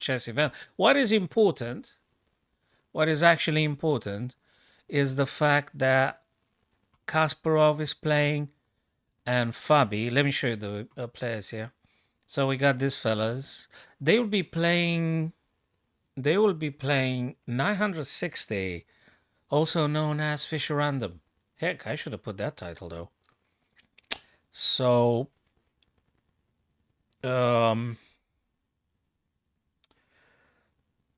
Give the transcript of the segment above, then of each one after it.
chess event. What is important, what is actually important, is the fact that Kasparov is playing and Fabi. Let me show you the players here. So we got these fellas. They will be playing. They will be playing 960, also known as Fisher Random. Heck, I should have put that title though. So, um,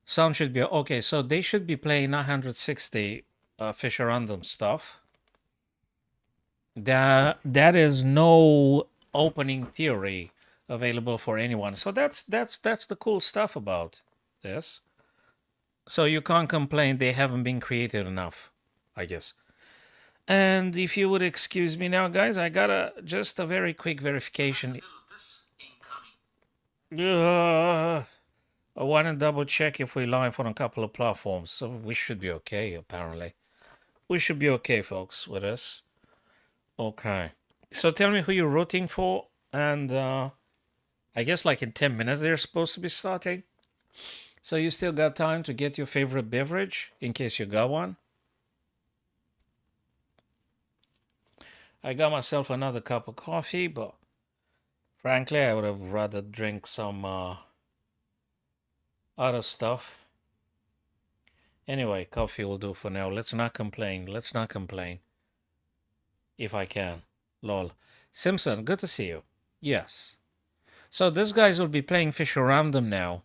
sound should be okay. So they should be playing 960 Fisher Random stuff. That is no opening theory available for anyone. So that's the cool stuff about this. So you can't complain they haven't been created enough, I guess. And if you would excuse me now, guys, I got just a very quick verification. I want to double check if we're live on a couple of platforms. So we should be okay, apparently. We should be okay, folks, with us. Okay. So tell me who you're rooting for, and I guess like in 10 minutes they're supposed to be starting. So you still got time to get your favorite beverage in case you got one. I got myself another cup of coffee, but frankly, I would have rather drink some other stuff. Anyway, coffee will do for now. Let's not complain. Let's not complain. If I can. Lol. Simpson, good to see you. Yes. So these guys will be playing Fisher Random now.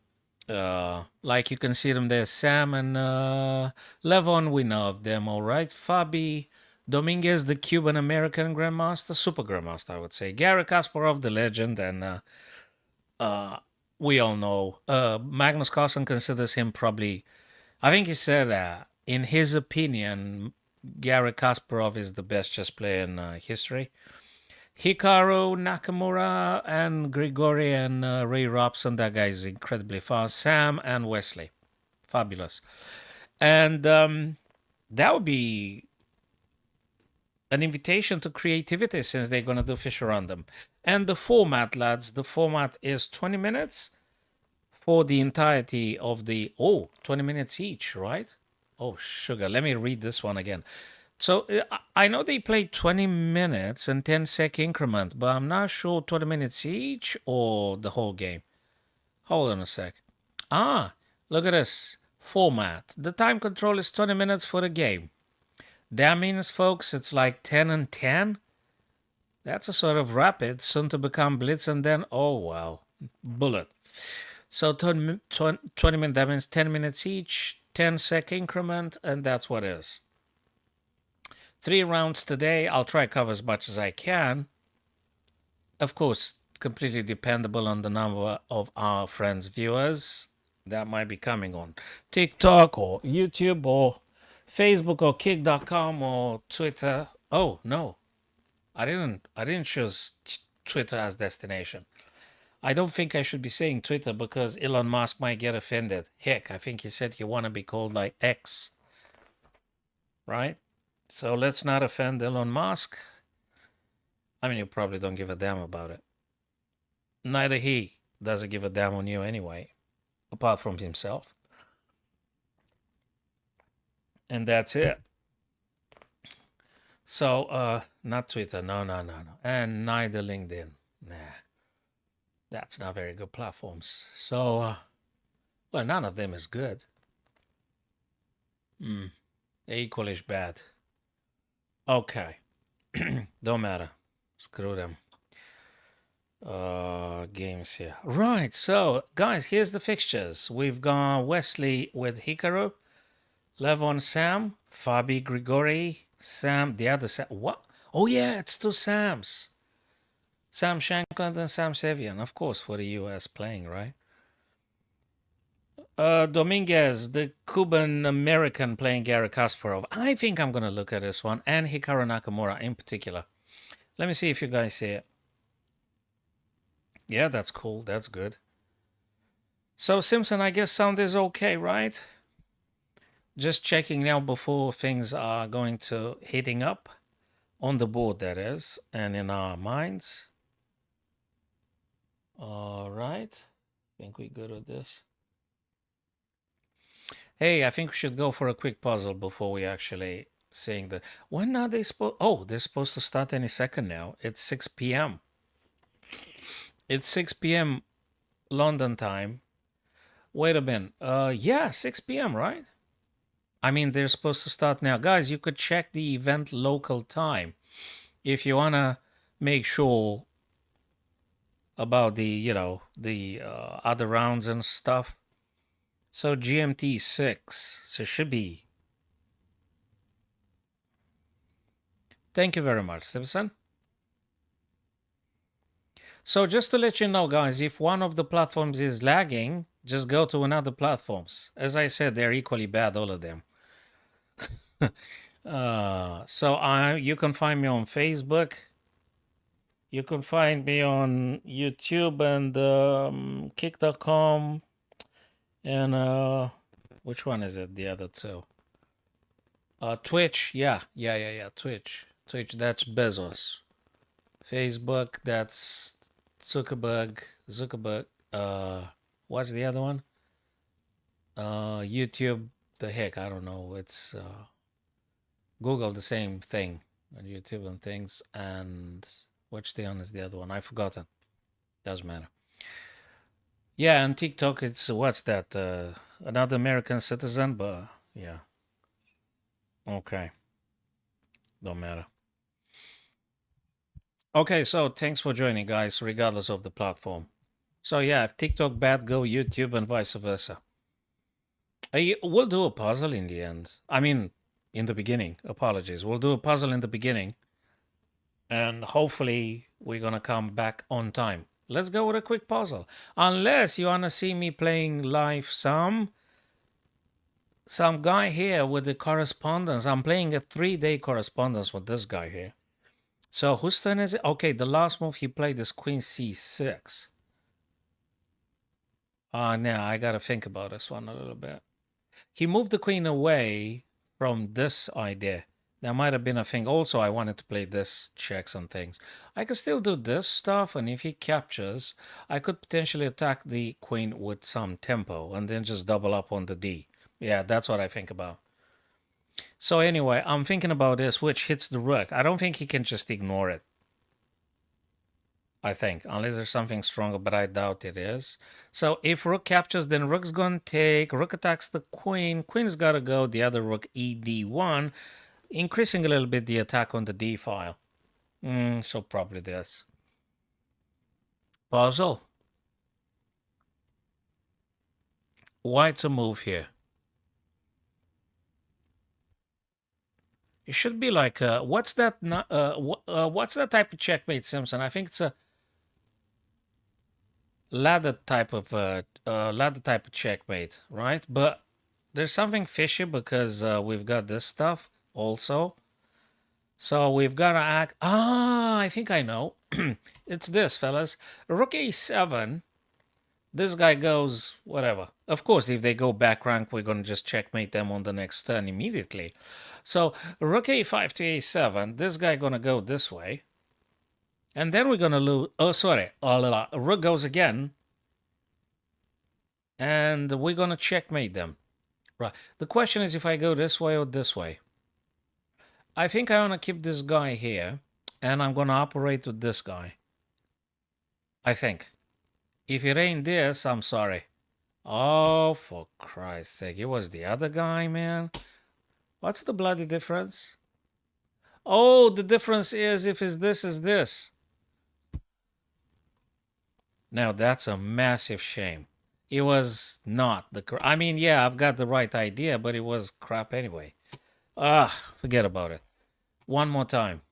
Like you can see them there. Sam and Levon, we know of them, all right. Fabi Dominguez, the Cuban American Grandmaster, Super Grandmaster, I would say. Gary Kasparov, the legend, and we all know. Magnus Carlsen considers him probably, I think he said in his opinion, Gary Kasparov is the best chess player in history. Hikaru Nakamura and Grigori and Ray Robson, that guy is incredibly fast. Sam and Wesley, fabulous. And that would be an invitation to creativity since they're going to do Fisher Random. And the format, lads, the format is 20 minutes for the entirety of the, 20 minutes each, right? Oh, sugar. Let me read this one again. So I know they play 20 minutes and 10-second increment, but I'm not sure 20 minutes each or the whole game. Hold on a sec. Look at this format. The time control is 20 minutes for the game. That means, folks, it's like 10 and 10. That's a sort of rapid, soon to become blitz, and then, oh well, bullet. So 20 minutes, that means 10 minutes each, 10-second increment, and that's what it is. 3 rounds today. I'll try to cover as much as I can. Of course, completely dependable on the number of our friends' viewers that might be coming on TikTok or YouTube or Facebook or Kick.com or Twitter. Oh no, I didn't choose Twitter as destination. I don't think I should be saying Twitter because Elon Musk might get offended. Heck, I think he said he want to be called like X, right? So let's not offend Elon Musk. I mean, you probably don't give a damn about it. Neither he doesn't give a damn on you anyway, apart from himself. And that's it. So, not Twitter. No. And neither LinkedIn. Nah. That's not very good platforms. So, well, none of them is good. They're equally bad. Okay. Don't matter. Screw them. Games here. Right, so guys, here's the fixtures. We've got Wesley with Hikaru, Levon Sam, Fabi Grigori, Sam, the other Sam. What? Oh yeah, it's 2 Sams. Sam Shankland and Sam Sevian, of course, for the US playing, right? Dominguez, the Cuban American playing Gary Kasparov. I think I'm gonna look at this one, and Hikaru Nakamura in particular. Let me see if you guys see it. Yeah, that's cool. That's good. So, Simpson, I guess sound is okay, right? Just checking now before things are going to heating up on the board, that is, and in our minds. All right. Think we good with this? Hey, I think we should go for a quick puzzle before we actually sing the. When are they supposed? Oh, they're supposed to start any second now. It's 6 p.m. It's 6 p.m. London time. Wait a minute. Yeah, 6 p.m., right? I mean, they're supposed to start now. Guys, you could check the event local time if you want to make sure about the other rounds and stuff. So GMT 6. So it should be. Thank you very much, Simpson. So just to let you know, guys, if one of the platforms is lagging, just go to another platforms. As I said, they're equally bad, all of them. You can find me on Facebook. You can find me on YouTube and Kick.com and which one is it? The other two. Twitch. Yeah. Twitch. Twitch. That's Bezos. Facebook. That's Zuckerberg. Zuckerberg. What's the other one? YouTube. The heck, I don't know. It's Google. The same thing on YouTube and things. And which the one is the other one? I've forgotten. Doesn't matter. Yeah, and TikTok. It's what's that? Another American citizen, but yeah. Okay, don't matter. Okay, so thanks for joining, guys, regardless of the platform. So yeah, if TikTok bad, go YouTube and vice versa. We'll do a puzzle in the end. I mean, in the beginning. Apologies. We'll do a puzzle in the beginning, and hopefully we're gonna come back on time. Let's go with a quick puzzle. Unless you wanna see me playing live some guy here with the correspondence. I'm playing a 3-day correspondence with this guy here. So whose turn is it? Okay, the last move he played is Queen C6. Now I gotta think about this one a little bit. He moved the queen away from this idea. That might have been a thing. Also, I wanted to play this checks and things. I could still do this stuff, and if he captures, I could potentially attack the queen with some tempo and then just double up on the D. Yeah, that's what I think about. So anyway, I'm thinking about this, which hits the rook. I don't think he can just ignore it. I think, unless there's something stronger, but I doubt it is. So if rook captures, then rook's gonna take, rook attacks the queen, queen's gotta go, the other rook ed1, increasing a little bit the attack on the d file. So probably this. Puzzle. Why to move here? It should be like, what's that type of checkmate, Simpson? I think it's a ladder type of checkmate, right? But there's something fishy because we've got this stuff also. So we've got to act. I think I know. It's this, fellas. Rook a7. This guy goes whatever. Of course, if they go back rank, we're going to just checkmate them on the next turn immediately. So rook a5 to a7. This guy going to go this way. And then we're going to lose. Oh, sorry. Rook goes again. And we're going to checkmate them. Right. The question is if I go this way or this way. I think I want to keep this guy here. And I'm going to operate with this guy. I think. If it ain't this, I'm sorry. Oh, for Christ's sake. It was the other guy, man. What's the bloody difference? Oh, the difference is if it's this is this. Now, that's a massive shame. It was not the... I mean, yeah, I've got the right idea, but it was crap anyway. Forget about it. One more time.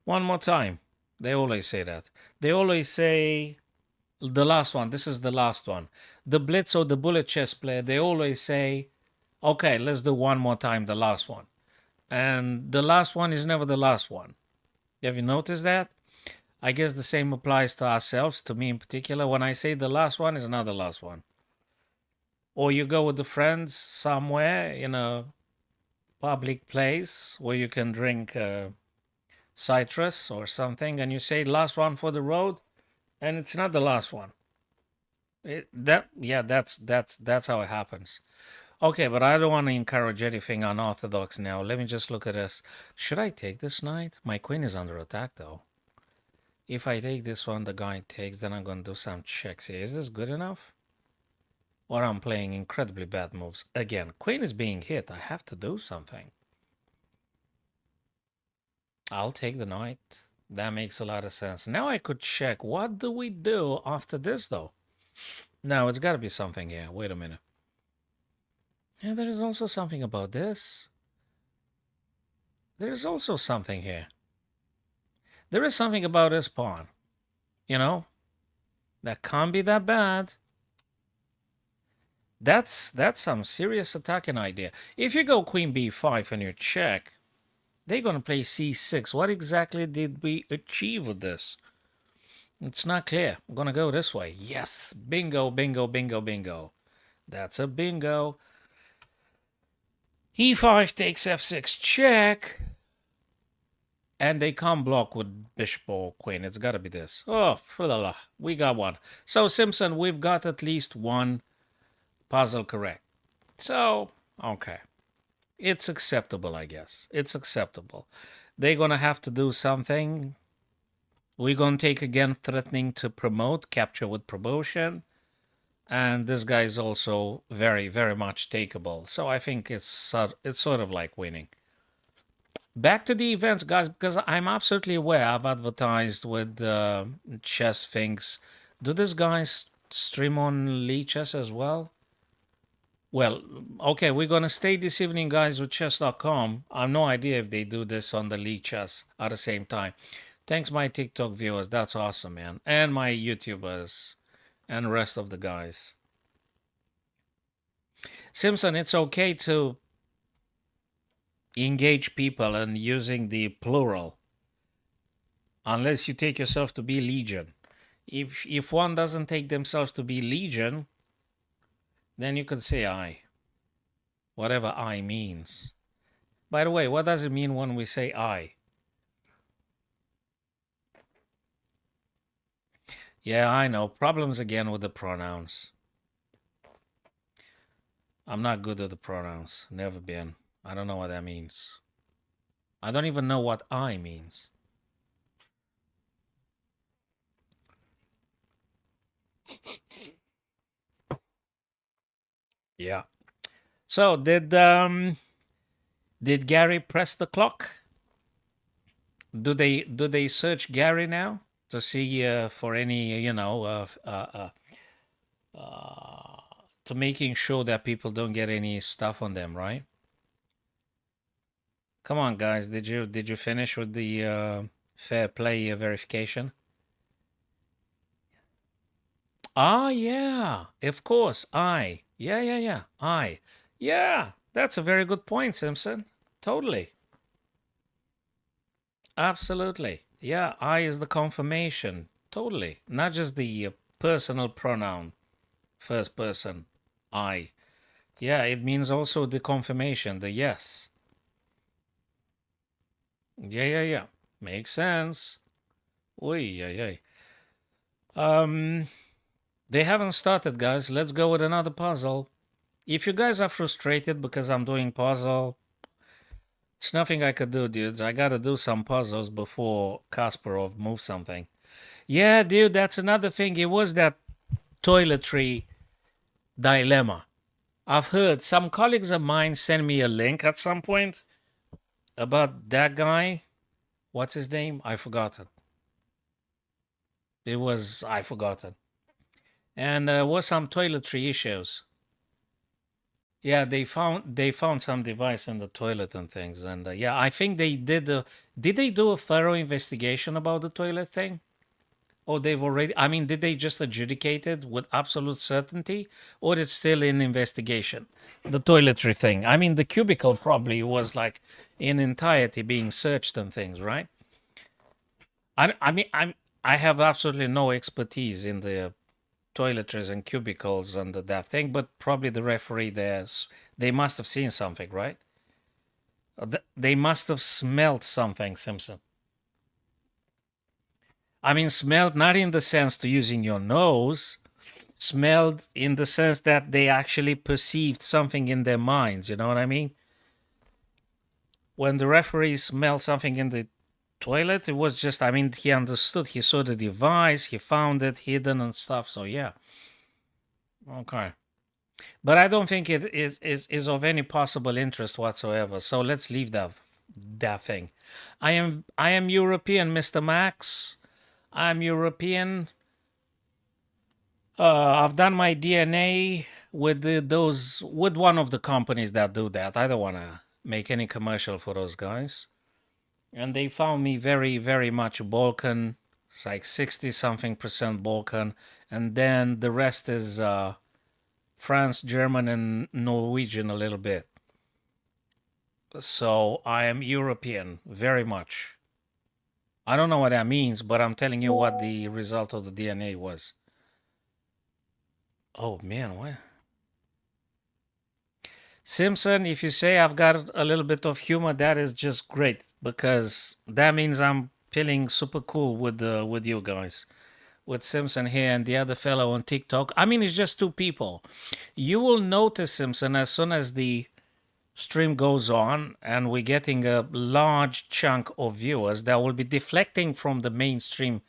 One more time. They always say that. They always say... The last one. This is the last one. The blitz or the bullet chess player, they always say, okay, let's do one more time, the last one. And the last one is never the last one. Have you noticed that? I guess the same applies to ourselves, to me in particular. When I say the last one, is not the last one. Or you go with the friends somewhere in a public place where you can drink citrus or something, and you say last one for the road, and it's not the last one. That's how it happens. Okay, but I don't want to encourage anything unorthodox now. Let me just look at this. Should I take this knight? My queen is under attack though. If I take this one, the guy takes, then I'm gonna do some checks here. Is this good enough? Or I'm playing incredibly bad moves. Again, queen is being hit. I have to do something. I'll take the knight. That makes a lot of sense. Now I could check. What do we do after this though? No, it's got to be something here. Wait a minute. Yeah, there is also something about this. There is also something here. There is something about this pawn. You know, that can't be that bad. That's some serious attacking idea. If you go queen b5 and you check, they're going to play c6. What exactly did we achieve with this? It's not clear. I'm going to go this way. Yes, bingo, bingo, bingo, bingo. That's a bingo. e5 takes f6 check. And they can't block with bishop or queen. It's got to be this. Oh, we got one. So, Simpson, we've got at least one puzzle correct. So, okay. It's acceptable, I guess. It's acceptable. They're going to have to do something. We're going to take again threatening to promote, capture with promotion. And this guy is also very, very much takeable. So I think it's sort of like winning. Back to the events, guys, because I'm absolutely aware I've advertised with chess things. Do these guys stream on Lee Chess as well? Well, okay, we're going to stay this evening, guys, with chess.com. I have no idea if they do this on the Lee Chess at the same time. Thanks, my TikTok viewers. That's awesome, man. And my YouTubers and the rest of the guys. Simpson, it's okay to engage people and using the plural unless you take yourself to be legion. If one doesn't take themselves to be legion, then you can say I, whatever I means. By the way, what does it mean when we say I? Yeah, I know. Problems again with the pronouns. I'm not good at the pronouns. Never been. I don't know what that means. I don't even know what I means. Yeah. So did Gary press the clock? Do they search Gary now to see for any to making sure that people don't get any stuff on them, right? Come on, guys. Did you finish with the fair play verification? Ah, yeah. Of course, I. Yeah. I. Yeah, that's a very good point, Simpson. Totally. Absolutely. Yeah, I is the confirmation. Totally. Not just the personal pronoun, first person, I. Yeah, it means also the confirmation, the yes. Yeah. Makes sense. Oy, yeah. They haven't started, guys. Let's go with another puzzle. If you guys are frustrated because I'm doing puzzle, it's nothing I could do, dudes. I gotta do some puzzles before Kasparov moves something. Yeah, dude, that's another thing. It was that toiletry dilemma. I've heard some colleagues of mine send me a link at some point about that guy. What's his name? I forgot it. I forgot it. And was some toiletry issues. Yeah, they found some device in the toilet and things, and yeah, I think they did. Did they do a thorough investigation about the toilet thing? Or they've already? I mean, did they just adjudicate it with absolute certainty, or it's still in investigation? The toiletry thing. I mean, the cubicle probably was like in entirety being searched and things, right? I have absolutely no expertise in the toiletries and cubicles and that thing, but probably the referee they must have seen something, right? They must have smelled something, Simpson. I mean, smelled not in the sense to using your nose, smelled in the sense that they actually perceived something in their minds. You know what I mean? When the referee smelled something in the toilet, it was just, I mean, he understood. He saw the device, he found it hidden and stuff. So, yeah. Okay. But I don't think it is of any possible interest whatsoever. So let's leave that thing. I am European, Mr. Max. I'm European. I've done my DNA with those with one of the companies that do that. I don't want to make any commercial for those guys. And they found me very, very much Balkan. It's like 60 something percent Balkan. And then the rest is France, German, and Norwegian a little bit. So I am European, very much. I don't know what that means, but I'm telling you what the result of the DNA was. Oh man, what? Simpson, if you say I've got a little bit of humor, that is just great because that means I'm feeling super cool with you guys. With Simpson here and the other fellow on TikTok. I mean, it's just two people. You will notice, Simpson, as soon as the stream goes on and we're getting a large chunk of viewers that will be deflecting from the mainstream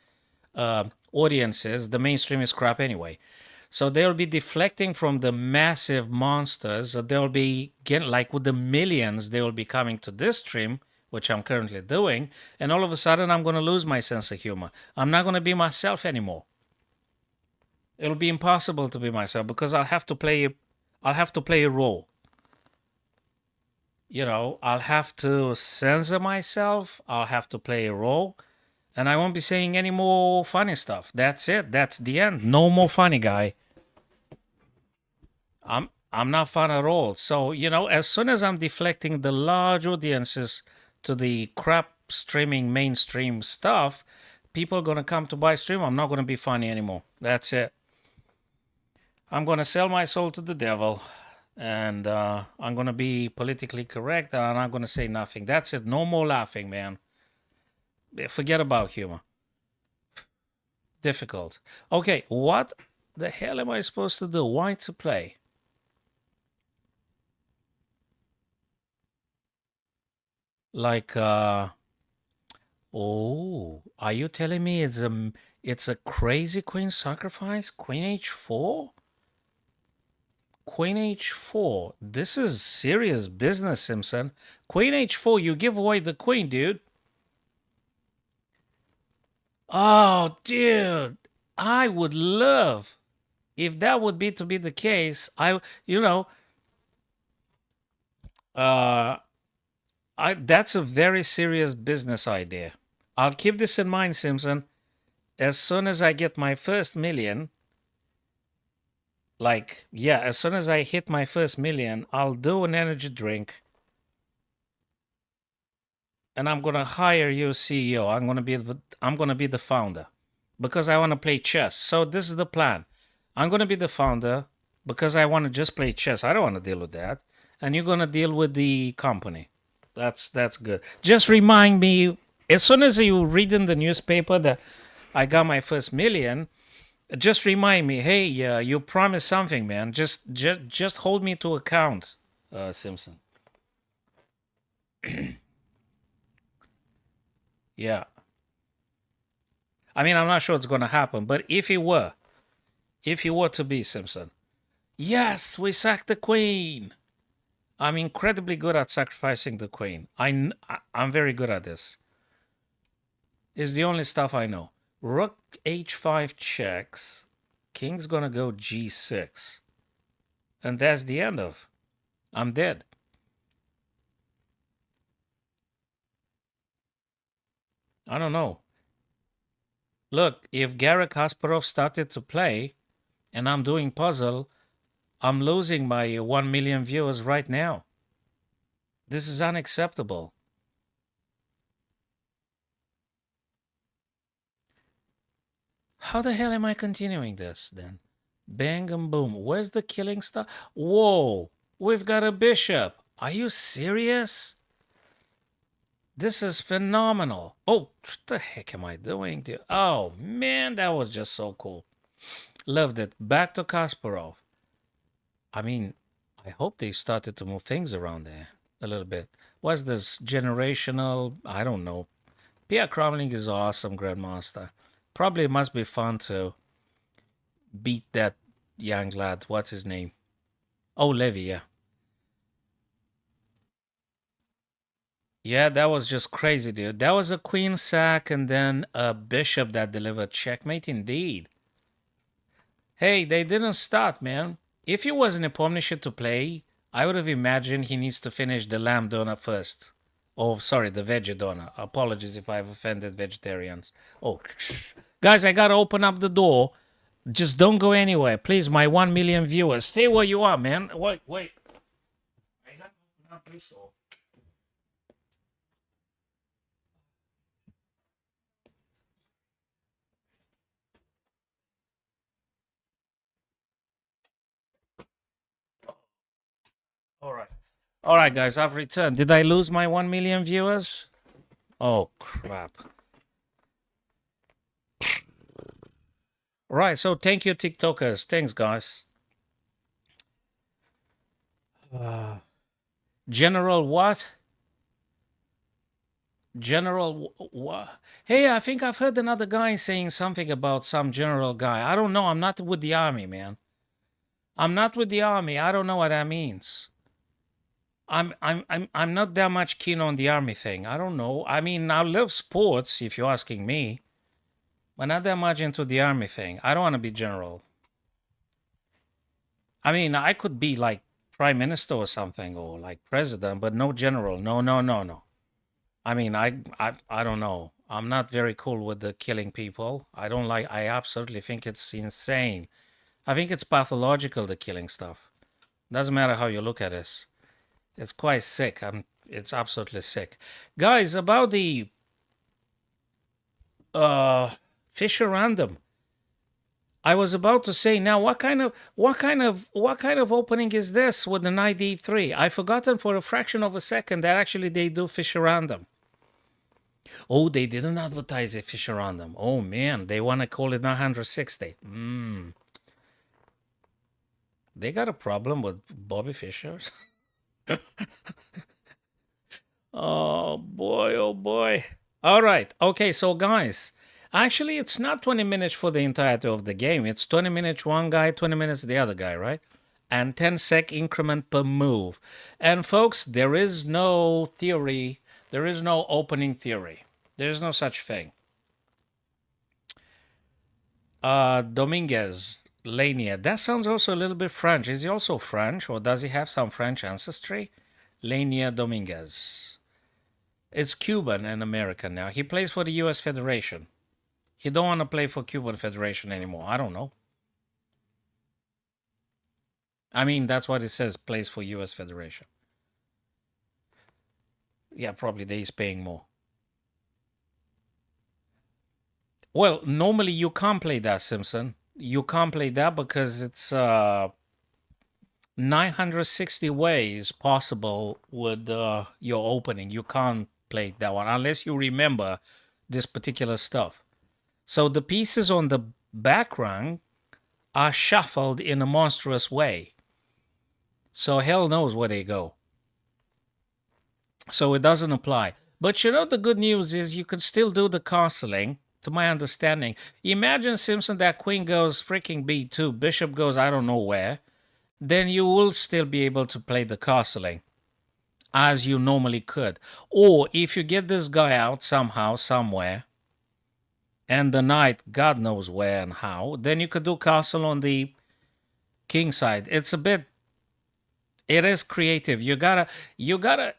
audiences. The mainstream is crap anyway. So they'll be deflecting from the massive monsters. They'll be getting, like with the millions, they will be coming to this stream, which I'm currently doing. And all of a sudden, I'm going to lose my sense of humor. I'm not going to be myself anymore. It'll be impossible to be myself because I'll have to play a role. You know, I'll have to censor myself. I'll have to play a role. And I won't be saying any more funny stuff. That's it. That's the end. No more funny guy. I'm not fun at all. So, you know, as soon as I'm deflecting the large audiences to the crap streaming mainstream stuff, people are going to come to buy stream. I'm not going to be funny anymore. That's it. I'm going to sell my soul to the devil. And I'm going to be politically correct and I'm going to say nothing. That's it. No more laughing, man. Forget about humor. Difficult. Okay, what the hell am I supposed to do? Why to play? Like, oh, are you telling me it's a crazy queen sacrifice? Queen h4? Queen h4. This is serious business, Simpson. Queen h4, you give away the queen, dude. Oh, dude. I would love if that would be to be the case. Uh that's a very serious business idea. I'll keep this in mind, Simpson. As soon as I get my first million, as soon as I hit my first million, I'll do an energy drink and I'm gonna hire you CEO. I'm gonna be the founder because I want to play chess. So this is the plan. I'm gonna be the founder because I want to just play chess. I don't want to deal with that, and you're gonna deal with the company. That's good. Just remind me as soon as you read in the newspaper that I got my first million. Just remind me, hey, you promised something, man. Just hold me to account, Simpson. Yeah. I mean, I'm not sure it's going to happen, but if it were to be Simpson, yes, we sacked the queen. I'm incredibly good at sacrificing the queen. I'm very good at this. It's the only stuff I know. Rook h5 checks. King's gonna go g6. And that's the end of. I'm dead. I don't know. Look, if Garry Kasparov started to play and I'm doing puzzle, I'm losing my 1 million viewers right now. This is unacceptable. How the hell am I continuing this then? Bang and boom. Where's the killing stuff? Whoa, we've got a bishop. Are you serious? This is phenomenal. Oh, what the heck am I doing? Oh, man, that was just so cool. Loved it. Back to Kasparov. I mean, I hope they started to move things around there a little bit. Was this generational? I don't know. Pierre Cromling is awesome, Grandmaster. Probably must be fun to beat that young lad. What's his name? Oh, Levy, yeah. Yeah, that was just crazy, dude. That was a queen sack and then a bishop that delivered checkmate indeed. Hey, they didn't start, man. If he was in a position to play, I would have imagined he needs to finish the lamb donut first. Oh, sorry, the veggie donut. Apologies if I've offended vegetarians. Oh, guys, I gotta open up the door. Just don't go anywhere. Please, my 1 million viewers. Stay where you are, man. Wait. I gotta open up this door. All right. All right, guys, I've returned. Did I lose my 1 million viewers? Oh, crap. Right, so thank you, TikTokers. Thanks, guys. General what? General what? Hey, I think I've heard another guy saying something about some general guy. I don't know. I'm not with the army, man. I'm not with the army. I don't know what that means. I'm not that much keen on the army thing. I don't know. I mean, I love sports, if you're asking me, but not that much into the army thing. I don't want to be general. I mean, I could be like prime minister or something, or like president, but no general. No, no, no, no. I mean, I don't know. I'm not very cool with the killing people. I don't like. I absolutely think it's insane. I think it's pathological, the killing stuff. Doesn't matter how you look at it. It's quite sick. It's absolutely sick. Guys, about the uh Fisher random. I was about to say now what kind of opening is this with the knight d3? I forgotten for a fraction of a second that actually they do Fisher random. Oh, they didn't advertise a Fisher random. Oh man, they want to call it 960. They got a problem with Bobby Fishers. Oh boy, oh boy. All right. Okay, so guys, actually it's not 20 minutes for the entirety of the game. It's 20 minutes one guy, 20 minutes the other guy, right? And 10-sec increment per move. And folks, there is no theory. There is no opening theory. There's no such thing. Dominguez, Lania. That sounds also a little bit French. Is he also French, or does he have some French ancestry? Lania Dominguez. It's Cuban and American now. He plays for the U.S. Federation. He don't want to play for Cuban Federation anymore. I don't know. I mean, that's what it says. Plays for U.S. Federation. Yeah, probably he's paying more. Well, normally you can't play that, Simpson. You can't play that because it's 960 ways possible with your opening. You can't play that one unless you remember this particular stuff. So the pieces on the background are shuffled in a monstrous way. So hell knows where they go. So it doesn't apply. But you know, the good news is you can still do the castling, to my understanding. Imagine, Simpson, that queen goes freaking b2, bishop goes I don't know where. Then you will still be able to play the castling as you normally could. Or if you get this guy out somehow, somewhere, and the knight, God knows where and how, then you could do castle on the king side. It's a bit, it is creative. You gotta,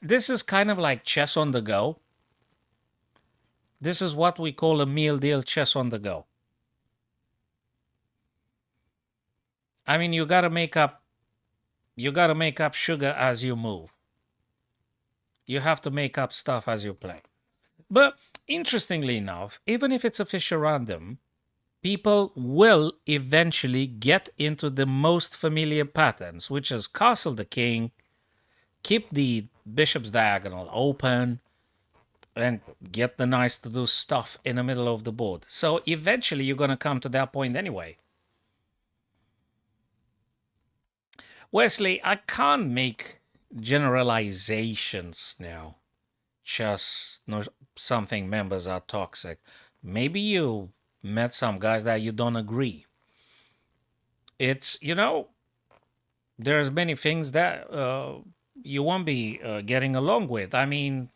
this is kind of like chess on the go. This is what we call a meal deal chess on the go. I mean, you gotta make up sugar as you move. You have to make up stuff as you play. But interestingly enough, even if it's a Fisher random, people will eventually get into the most familiar patterns, which is castle the king, keep the bishop's diagonal open, and get the knights to do stuff in the middle of the board. So eventually you're going to come to that point anyway. Wesley, I can't make generalizations now. Just no, something members are toxic. Maybe you met some guys that you don't agree. It's, there's many things that you won't be getting along with. I mean,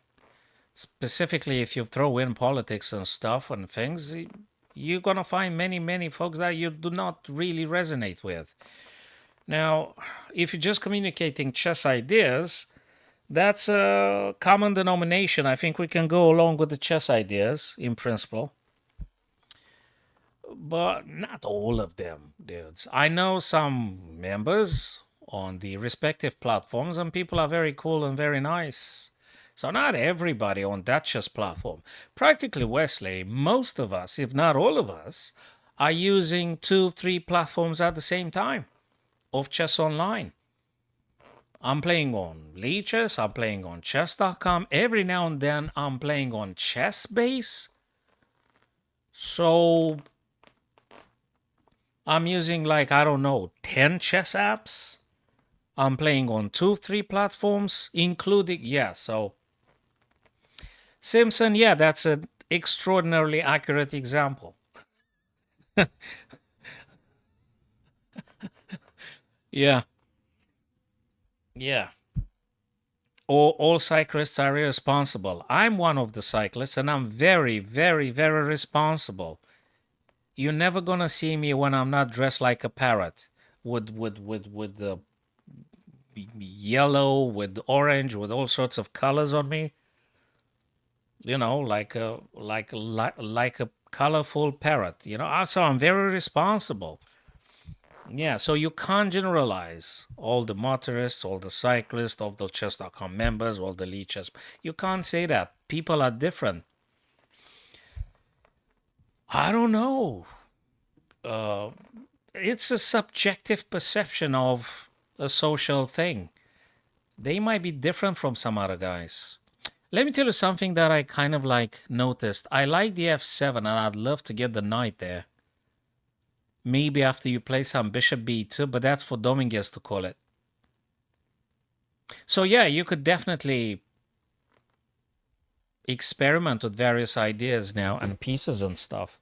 specifically if you throw in politics and stuff and things, you're going to find many, many folks that you do not really resonate with. Now, if you're just communicating chess ideas, that's a common denomination. I think we can go along with the chess ideas in principle, but not all of them, dudes. I know some members on the respective platforms, and people are very cool and very nice. So not everybody on that chess platform. Practically, Wesley, most of us, if not all of us, are using 2, 3 platforms at the same time of chess online. I'm playing on Leechess, I'm playing on chess.com. Every now and then I'm playing on Chessbase. So I'm using like, I don't know, 10 chess apps. I'm playing on 2, 3 platforms, including, so Simpson, that's an extraordinarily accurate example. Yeah. Yeah. All cyclists are irresponsible. I'm one of the cyclists, and I'm very, very, very responsible. You're never gonna see me when I'm not dressed like a parrot, with the yellow, with orange, with all sorts of colors on me. Like a colorful parrot. So I'm very responsible. Yeah, so you can't generalize all the motorists, all the cyclists, all the chess.com members, all the leeches. You can't say that. People are different. I don't know. It's a subjective perception of a social thing. They might be different from some other guys. Let me tell you something that I kind of like noticed. I like the f7 and I'd love to get the knight there. Maybe after you play some bishop b2, but that's for Dominguez to call it. So yeah, you could definitely experiment with various ideas now and pieces and stuff.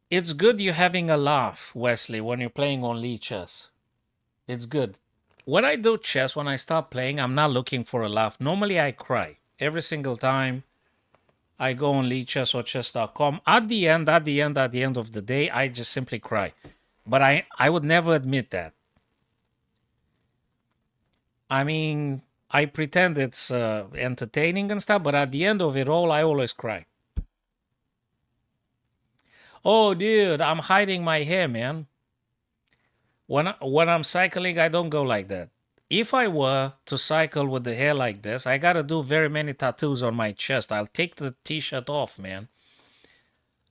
It's good you're having a laugh, Wesley, when you're playing on Leechess. It's good. When I do chess, when I start playing, I'm not looking for a laugh. Normally I cry. Every single time I go on Leechess or chess.com, at the end of the day, I just simply cry. But I would never admit that. I mean, I pretend it's entertaining and stuff, but at the end of it all, I always cry. Oh, dude, I'm hiding my hair, man. When I'm cycling, I don't go like that. If I were to cycle with the hair like this, I gotta do very many tattoos on my chest. I'll take the t-shirt off, man.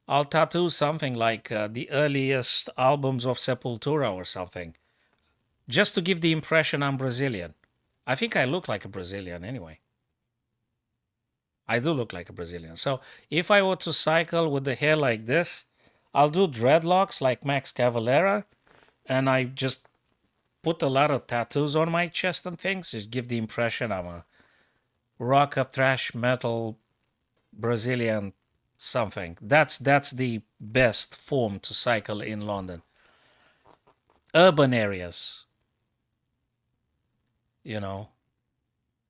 I'll tattoo something like the earliest albums of Sepultura or something, just to give the impression I'm Brazilian. I think I look like a Brazilian anyway. I do look like a Brazilian. So if I were to cycle with the hair like this, I'll do dreadlocks like Max Cavalera, and I just put a lot of tattoos on my chest and things, just give the impression I'm a rock, thrash metal Brazilian something. That's the best form to cycle in London. Urban areas, and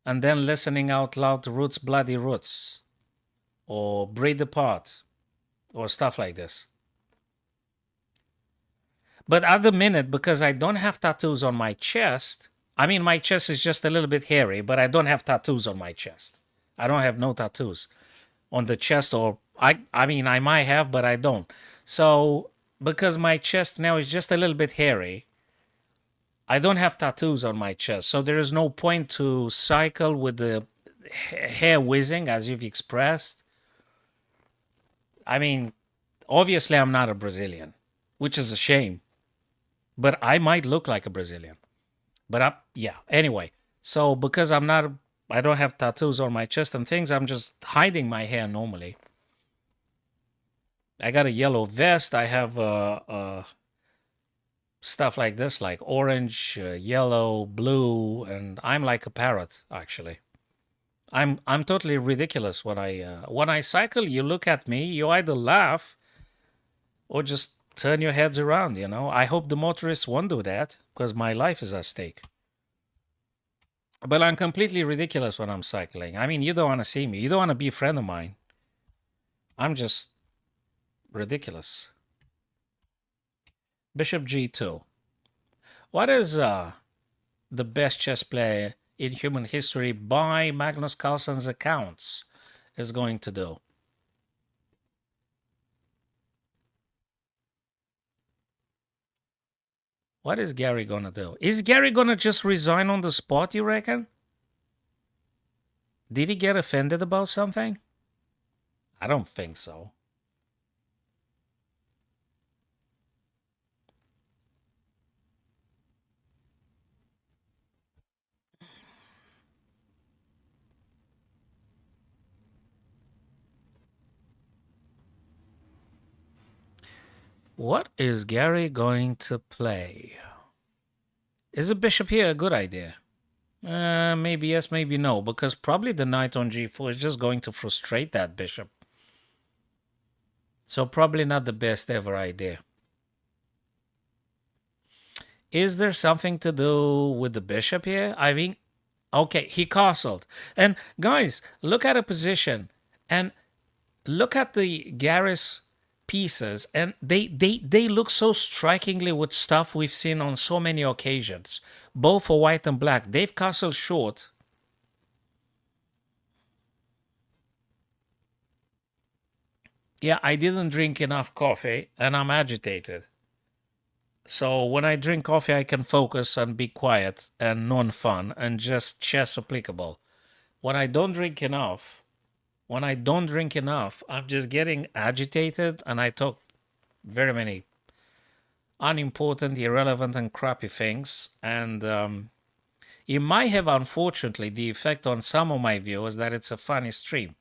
then listening out loud to Roots Bloody Roots or Breed Apart or stuff like this. But at the minute, because I don't have tattoos on my chest, I mean, my chest is just a little bit hairy, but I don't have tattoos on my chest. I don't have no tattoos on the chest, or I mean, I might have, but I don't. So because my chest now is just a little bit hairy, I don't have tattoos on my chest. So there is no point to cycle with the hair whizzing as you've expressed. I mean, obviously I'm not a Brazilian, which is a shame. But I might look like a Brazilian. But anyway. So because I don't have tattoos on my chest and things, I'm just hiding my hair normally. I got a yellow vest. I have stuff like this, like orange, yellow, blue, and I'm like a parrot actually. I'm totally ridiculous when I cycle. You look at me, you either laugh or just turn your heads around. You know. I hope the motorists won't do that because my life is at stake. But I'm completely ridiculous when I'm cycling. I mean, you don't want to see me. You don't want to be a friend of mine. I'm just ridiculous. Bishop G2. What is the best chess player in human history by Magnus Carlsen's accounts is going to do? What is Gary gonna do? Is Gary gonna just resign on the spot, you reckon? Did he get offended about something? I don't think so. What is Gary going to play? Is a bishop here a good idea? Maybe yes, maybe no, because probably the knight on g4 is just going to frustrate that bishop. So probably not the best ever idea. Is there something to do with the bishop here? I mean, okay, he castled. And guys, look at a position and look at the Garis pieces, and they look so strikingly with stuff we've seen on so many occasions, both for white and black. They've castled short. Yeah, I didn't drink enough coffee and I'm agitated. So when I drink coffee, I can focus and be quiet and non-fun and just chess applicable. When I don't drink enough, I'm just getting agitated and I talk very many unimportant, irrelevant, and crappy things. And it might have, unfortunately, the effect on some of my viewers that it's a funny stream,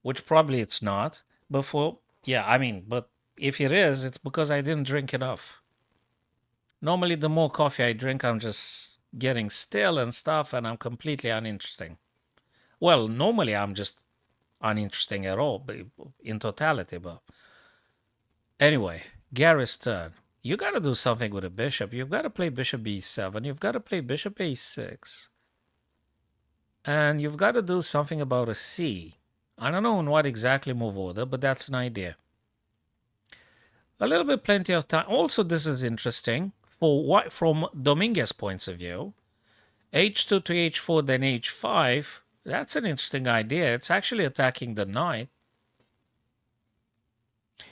which probably it's not. But but if it is, it's because I didn't drink enough. Normally, the more coffee I drink, I'm just getting still and stuff, and I'm completely uninteresting. Well, normally I'm just uninteresting at all, but in totality. But anyway, Gary's turn. You got to do something with a bishop. You've got to play bishop b7. You've got to play bishop a6. And you've got to do something about a c. I don't know in what exactly move order, but that's an idea. A little bit plenty of time. Also, this is interesting for what from Dominguez's points of view. h2 to h4, then h5. That's an interesting idea. It's actually attacking the knight.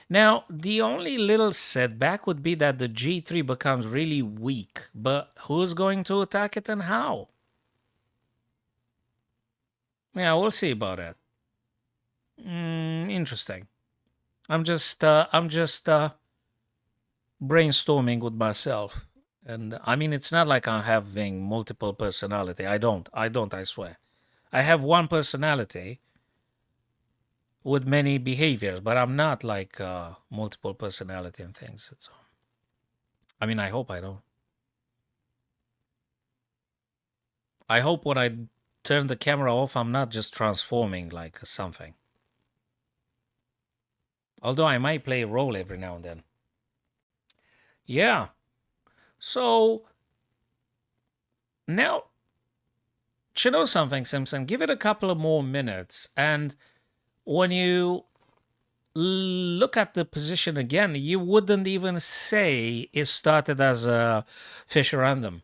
Now, the only little setback would be that the g3 becomes really weak. But who's going to attack it and how? Yeah, we'll see about that. Interesting. I'm just brainstorming with myself. And I mean, it's not like I'm having multiple personality. I don't, I swear. I have one personality with many behaviors, but I'm not like multiple personality and things. I mean, I hope I don't. I hope when I turn the camera off, I'm not just transforming like something. Although I might play a role every now and then. Yeah. So now, you know something, Simpson? Give it a couple of more minutes, and when you look at the position again, you wouldn't even say it started as a Fisher random.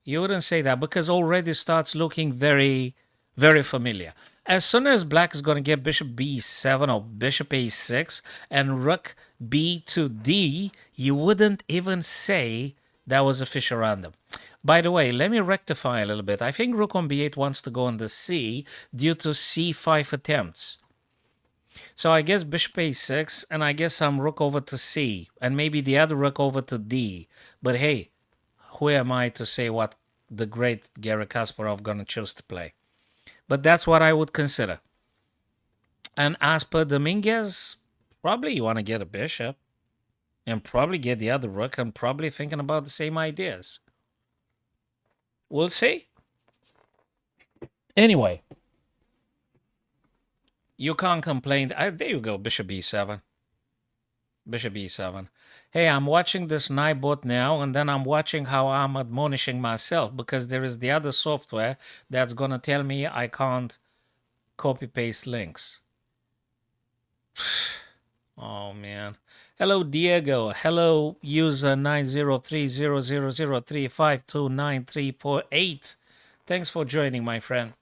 You wouldn't say that because already starts looking very, very familiar. As soon as black is going to get bishop b7 or bishop a6 and rook b to d, you wouldn't even say that was a Fisher random. By the way, let me rectify a little bit. I think rook on b8 wants to go on the c due to c5 attempts. So I guess bishop a6, and I guess some rook over to c, and maybe the other rook over to d. But hey, who am I to say what the great Garry Kasparov gonna choose to play? But that's what I would consider. And as per Dominguez, probably you want to get a bishop. and probably get the other rook and probably thinking about the same ideas. We'll see. Anyway, you can't complain. There you go, bishop e7. Bishop e7. Hey, I'm watching this Nightbot now, and then I'm watching how I'm admonishing myself because there is the other software that's going to tell me I can't copy-paste links. Oh, man. Hello, Diego. Hello, user 9030003529348. Thanks for joining, my friend.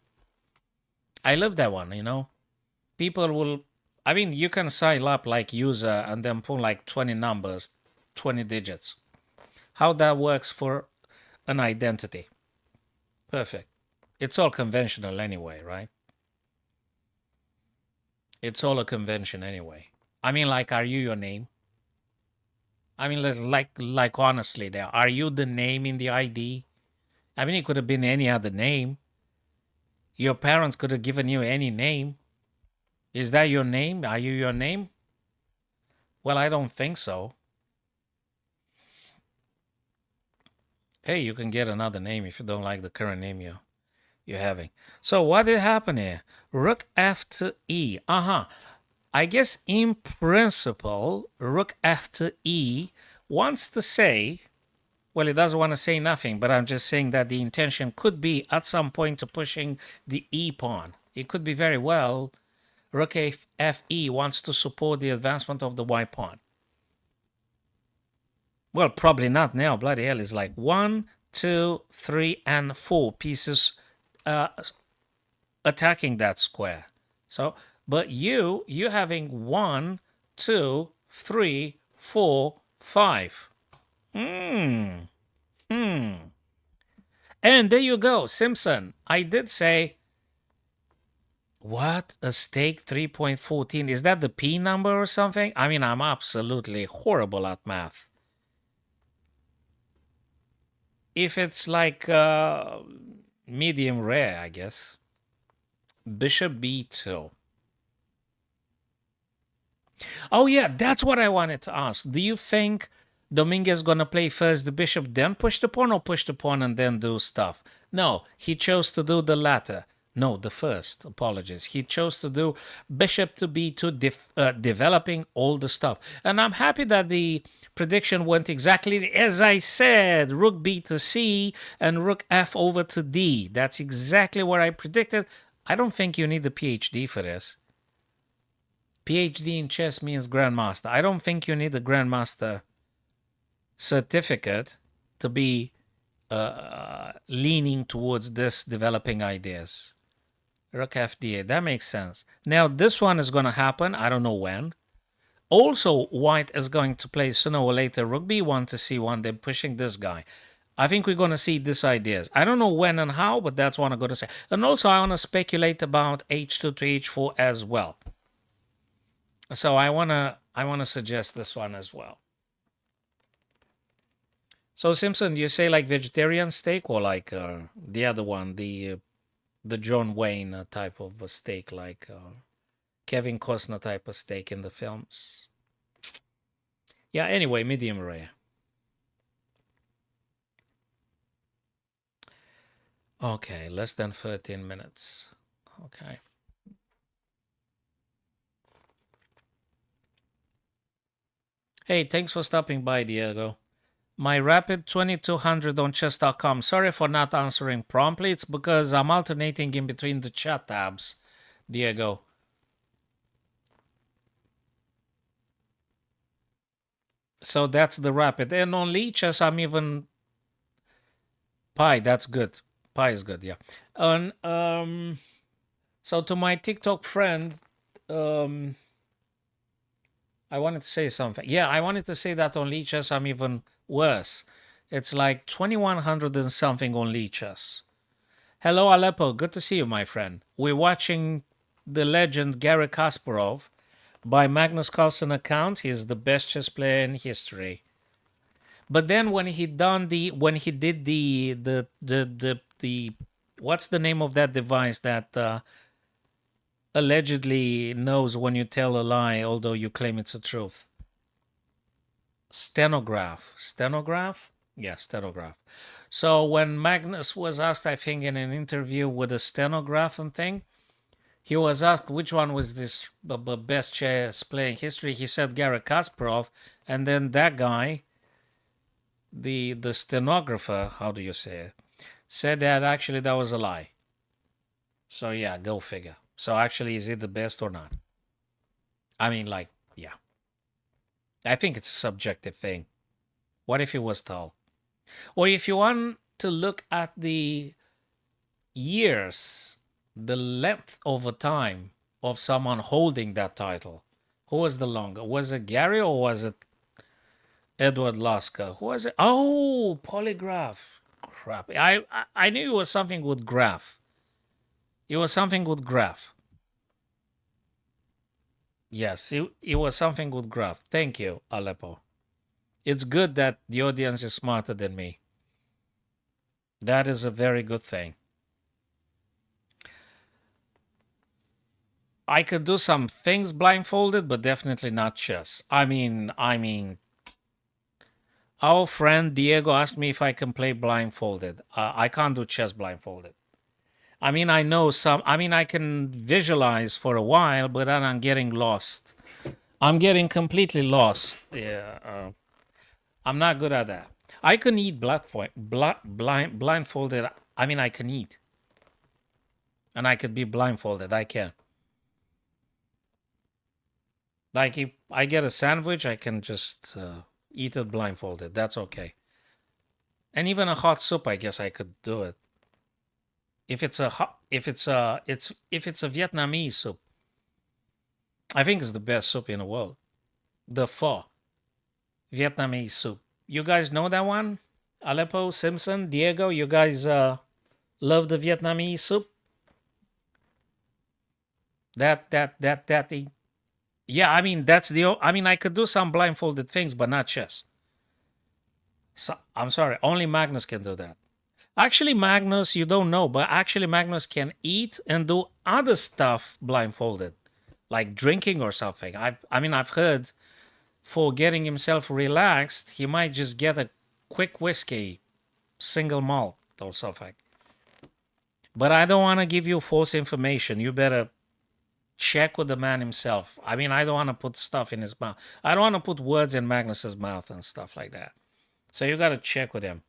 I love that one, you know. People will, I mean, you can sign up like user and then put like 20 numbers, 20 digits. How that works for an identity. Perfect. It's all conventional anyway, right? It's all a convention anyway. I mean, like, are you your name? I mean, like honestly, there, are you the name in the ID? I mean, it could have been any other name. Your parents could have given you any name. Is that your name? Are you your name? Well, I don't think so. Hey, you can get another name if you don't like the current name you're having. So what did happen here? Rook f to e. I guess in principle, rook f to e wants to say, well, it doesn't want to say nothing, but I'm just saying that the intention could be at some point to pushing the e pawn. It could be very well rook fe wants to support the advancement of the y pawn. Well, probably not now. Bloody hell, it's like 1, 2, 3, and 4 pieces attacking that square. So, but you having 1, 2, 3, 4, 5. And there you go, Simpson. I did say, what? A stake 3.14? Is that the P number or something? I mean, I'm absolutely horrible at math. If it's like medium rare, I guess. Bishop b2. Oh, yeah, that's what I wanted to ask. Do you think Dominguez going to play first the bishop, then push the pawn, or push the pawn and then do stuff? No, he chose to do the latter. No, the first. Apologies. He chose to do bishop to b2, developing all the stuff. And I'm happy that the prediction went exactly as I said. Rook b to c and rook f over to d. That's exactly what I predicted. I don't think you need the PhD for this. PhD in chess means grandmaster. I don't think you need the grandmaster certificate to be leaning towards this developing ideas. Rook fd8, that makes sense. Now this one is going to happen, I don't know when. Also, white is going to play sooner or later rook b1 to c1, then pushing this guy. I think we're going to see these ideas. I don't know when and how, but that's what I'm going to say. And also I want to speculate about h2 to h4 as well. So I want to suggest this one as well. So Simpson, you say like vegetarian steak or like the other one, the John Wayne type of a steak, like Kevin Costner type of steak in the films? Yeah, anyway, medium rare. Okay, less than 13 minutes. Okay. Hey, thanks for stopping by, Diego. My rapid 2200 on chess.com. Sorry for not answering promptly. It's because I'm alternating in between the chat tabs, Diego. So that's the rapid. And on Lichess, I'm even... Pi, that's good. Pi is good, yeah. And so to my TikTok friend, I wanted to say something. Yeah, I wanted to say that on Lichess, I'm even worse. It's like 2100 and something on Lichess. Hello, Aleppo. Good to see you, my friend. We're watching the legend Garry Kasparov. By Magnus Carlsen account, he's the best chess player in history. But then when he did the what's the name of that device that allegedly knows when you tell a lie, although you claim it's a truth? Stenograph. Stenograph? Yeah, stenograph. So when Magnus was asked, I think, in an interview with a stenograph and thing, he was asked which one was this best chess player in history. He said Garry Kasparov, and then that guy, the stenographer, how do you say it, said that actually that was a lie. So yeah, go figure. So actually, is it the best or not? I mean, like, yeah. I think it's a subjective thing. What if he was tall? Or if you want to look at the years, the length over time of someone holding that title, who was the longer? Was it Gary or was it Edward Lasker? Who was it? Oh, polygraph. Crap. I knew it was something with graph. It was something with graph. Yes, it was something with graph. Thank you, Aleppo. It's good that the audience is smarter than me. That is a very good thing. I could do some things blindfolded, but definitely not chess. I mean, our friend Diego asked me if I can play blindfolded. I can't do chess blindfolded. I mean, I know some. I mean, I can visualize for a while, but then I'm getting lost. I'm getting completely lost. Yeah, I'm not good at that. I can eat blindfolded. I mean, I can eat, and I could be blindfolded. I can. Like if I get a sandwich, I can just eat it blindfolded. That's okay. And even a hot soup, I guess I could do it. If it's a hot, if it's a Vietnamese soup, I think it's the best soup in the world. The pho, Vietnamese soup. You guys know that one? Aleppo, Simpson, Diego, you guys love the Vietnamese soup? That thing. Yeah, I mean that's the. I mean I could do some blindfolded things, but not chess. So, I'm sorry, only Magnus can do that. Actually, Magnus, you don't know, but actually Magnus can eat and do other stuff blindfolded, like drinking or something. I mean, I've heard for getting himself relaxed, he might just get a quick whiskey, single malt or something. But I don't want to give you false information. You better check with the man himself. I mean, I don't want to put stuff in his mouth. I don't want to put words in Magnus's mouth and stuff like that. So you got to check with him.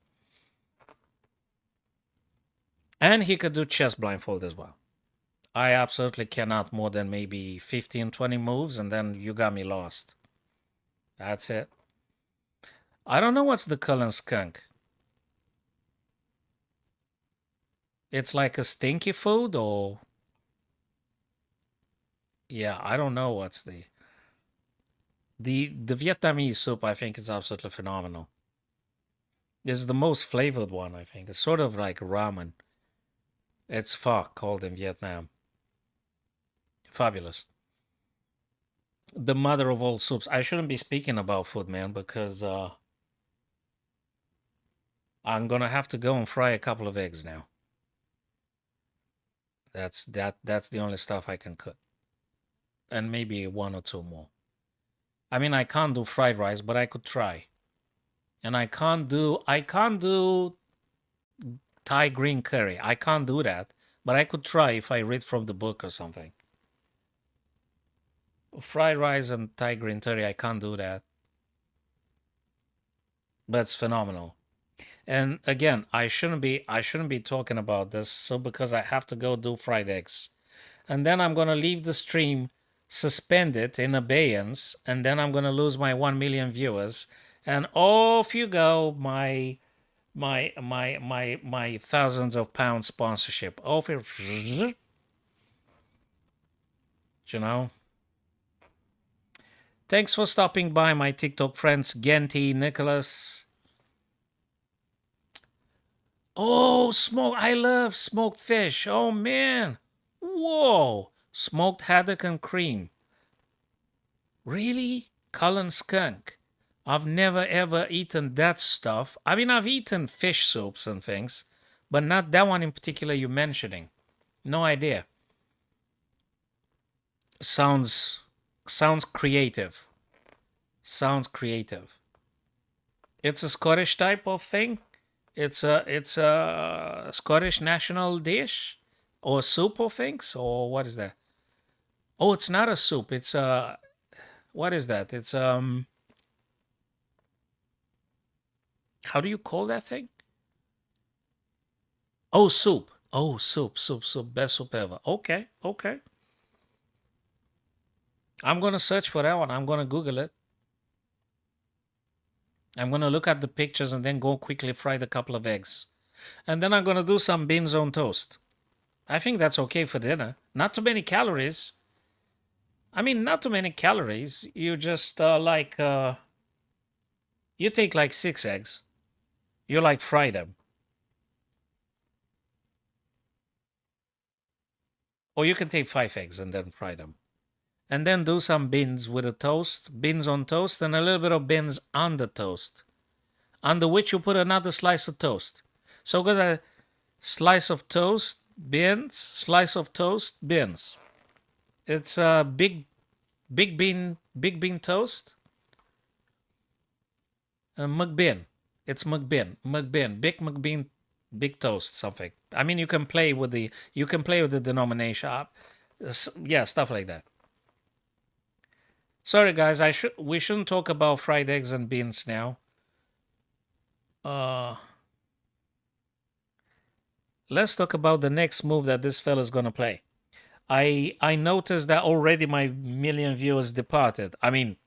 And he could do chess blindfold as well. I absolutely cannot more than maybe 15, 20 moves, and then you got me lost. That's it. I don't know what's the Cullen skunk. It's like a stinky food, or yeah, I don't know what's the Vietnamese soup. I think is absolutely phenomenal. This is the most flavored one. I think it's sort of like ramen. It's pho called in Vietnam. Fabulous. The mother of all soups. I shouldn't be speaking about food, man, because I'm gonna have to go and fry a couple of eggs now. That's the only stuff I can cook. And maybe one or two more. I mean I can't do fried rice, but I could try. And I can't do Thai green curry. I can't do that, but I could try if I read from the book or something. Fried rice and Thai green curry, I can't do that. But it's phenomenal. And again, I shouldn't be talking about this, so because I have to go do fried eggs. And then I'm gonna leave the stream suspended in abeyance, and then I'm gonna lose my 1 million viewers. And off you go, my thousands of pounds sponsorship. Off it, you know. Thanks for stopping by, my TikTok friends, Genty, Nicholas. Oh, smoke! I love smoked fish. Oh man, whoa! Smoked haddock and cream. Really? Cullen skunk. I've never ever eaten that stuff. I mean, I've eaten fish soups and things, but not that one in particular you're mentioning. No idea. Sounds creative. Sounds creative. It's a Scottish type of thing. It's a Scottish national dish or soup of things or what is that? Oh, it's not a soup. It's a what is that? It's how do you call that thing? Oh, soup. Oh, soup. Best soup ever. Okay, okay. I'm gonna search for that one. I'm gonna Google it. I'm gonna look at the pictures and then go quickly fry the couple of eggs. And then I'm gonna do some beans on toast. I think that's okay for dinner. Not too many calories. I mean, not too many calories. You just you take like 6 eggs. You like fry them, or you can take 5 eggs and then fry them, and then do some beans with a toast, beans on toast, and a little bit of beans on the toast, under which you put another slice of toast. So got a slice of toast, beans, slice of toast, beans. It's a big bean toast. McBean. It's McBean, big McBean, big toast, something. I mean, you can play with the denomination. Yeah, stuff like that. Sorry, guys, we shouldn't talk about fried eggs and beans now. Uh, let's talk about the next move that this fella's gonna play. I noticed that already my million viewers departed. I mean,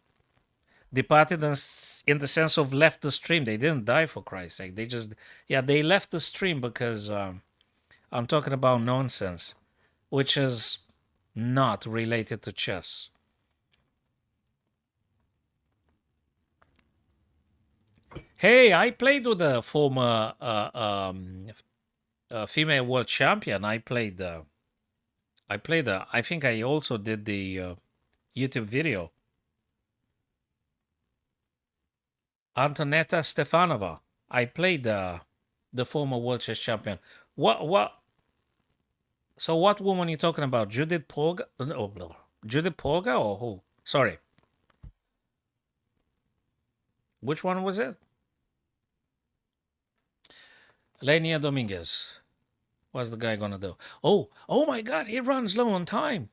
departed in the sense of left the stream. They didn't die, for Christ's sake. They just, yeah, they left the stream because I'm talking about nonsense, which is not related to chess. Hey, I played with a former female world champion. I think I also did the YouTube video. Antonetta Stefanova. I played the former world chess champion. What? So what woman are you talking about? Judith Polga? No, Judith Polga or who? Sorry. Which one was it? Lenia Dominguez. What's the guy gonna do? Oh my God, he runs low on time.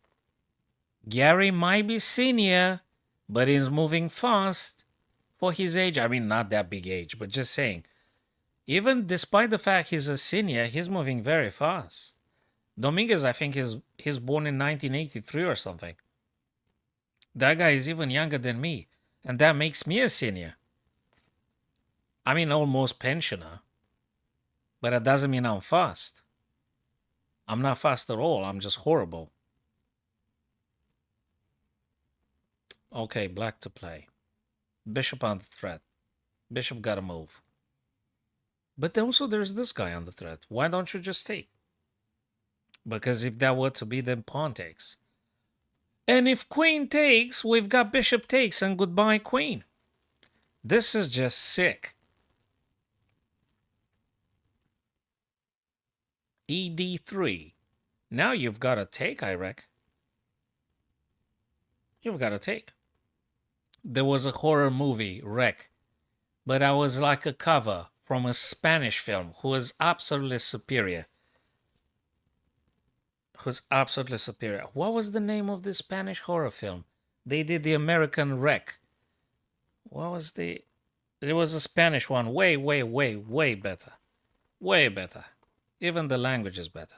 Gary might be senior, but he's moving fast for his age. I mean, not that big age, but just saying. Even despite the fact he's a senior, he's moving very fast. Dominguez, I think, he's born in 1983 or something. That guy is even younger than me, and that makes me a senior. I mean, almost pensioner, but that doesn't mean I'm fast. I'm not fast at all. I'm just horrible. Okay, black to play. Bishop on the threat. Bishop gotta move. But also there's this guy on the threat. Why don't you just take? Because if that were to be, then pawn takes. And if queen takes, we've got bishop takes and goodbye queen. This is just sick. ED3. Now you've got to take, I reckon. You've got to take. There was a horror movie, Wreck, but I was like a cover from a Spanish film who was absolutely superior. Who's absolutely superior. What was the name of the Spanish horror film? They did the American Wreck. What was the... It was a Spanish one. Way better. Way better. Even the language is better.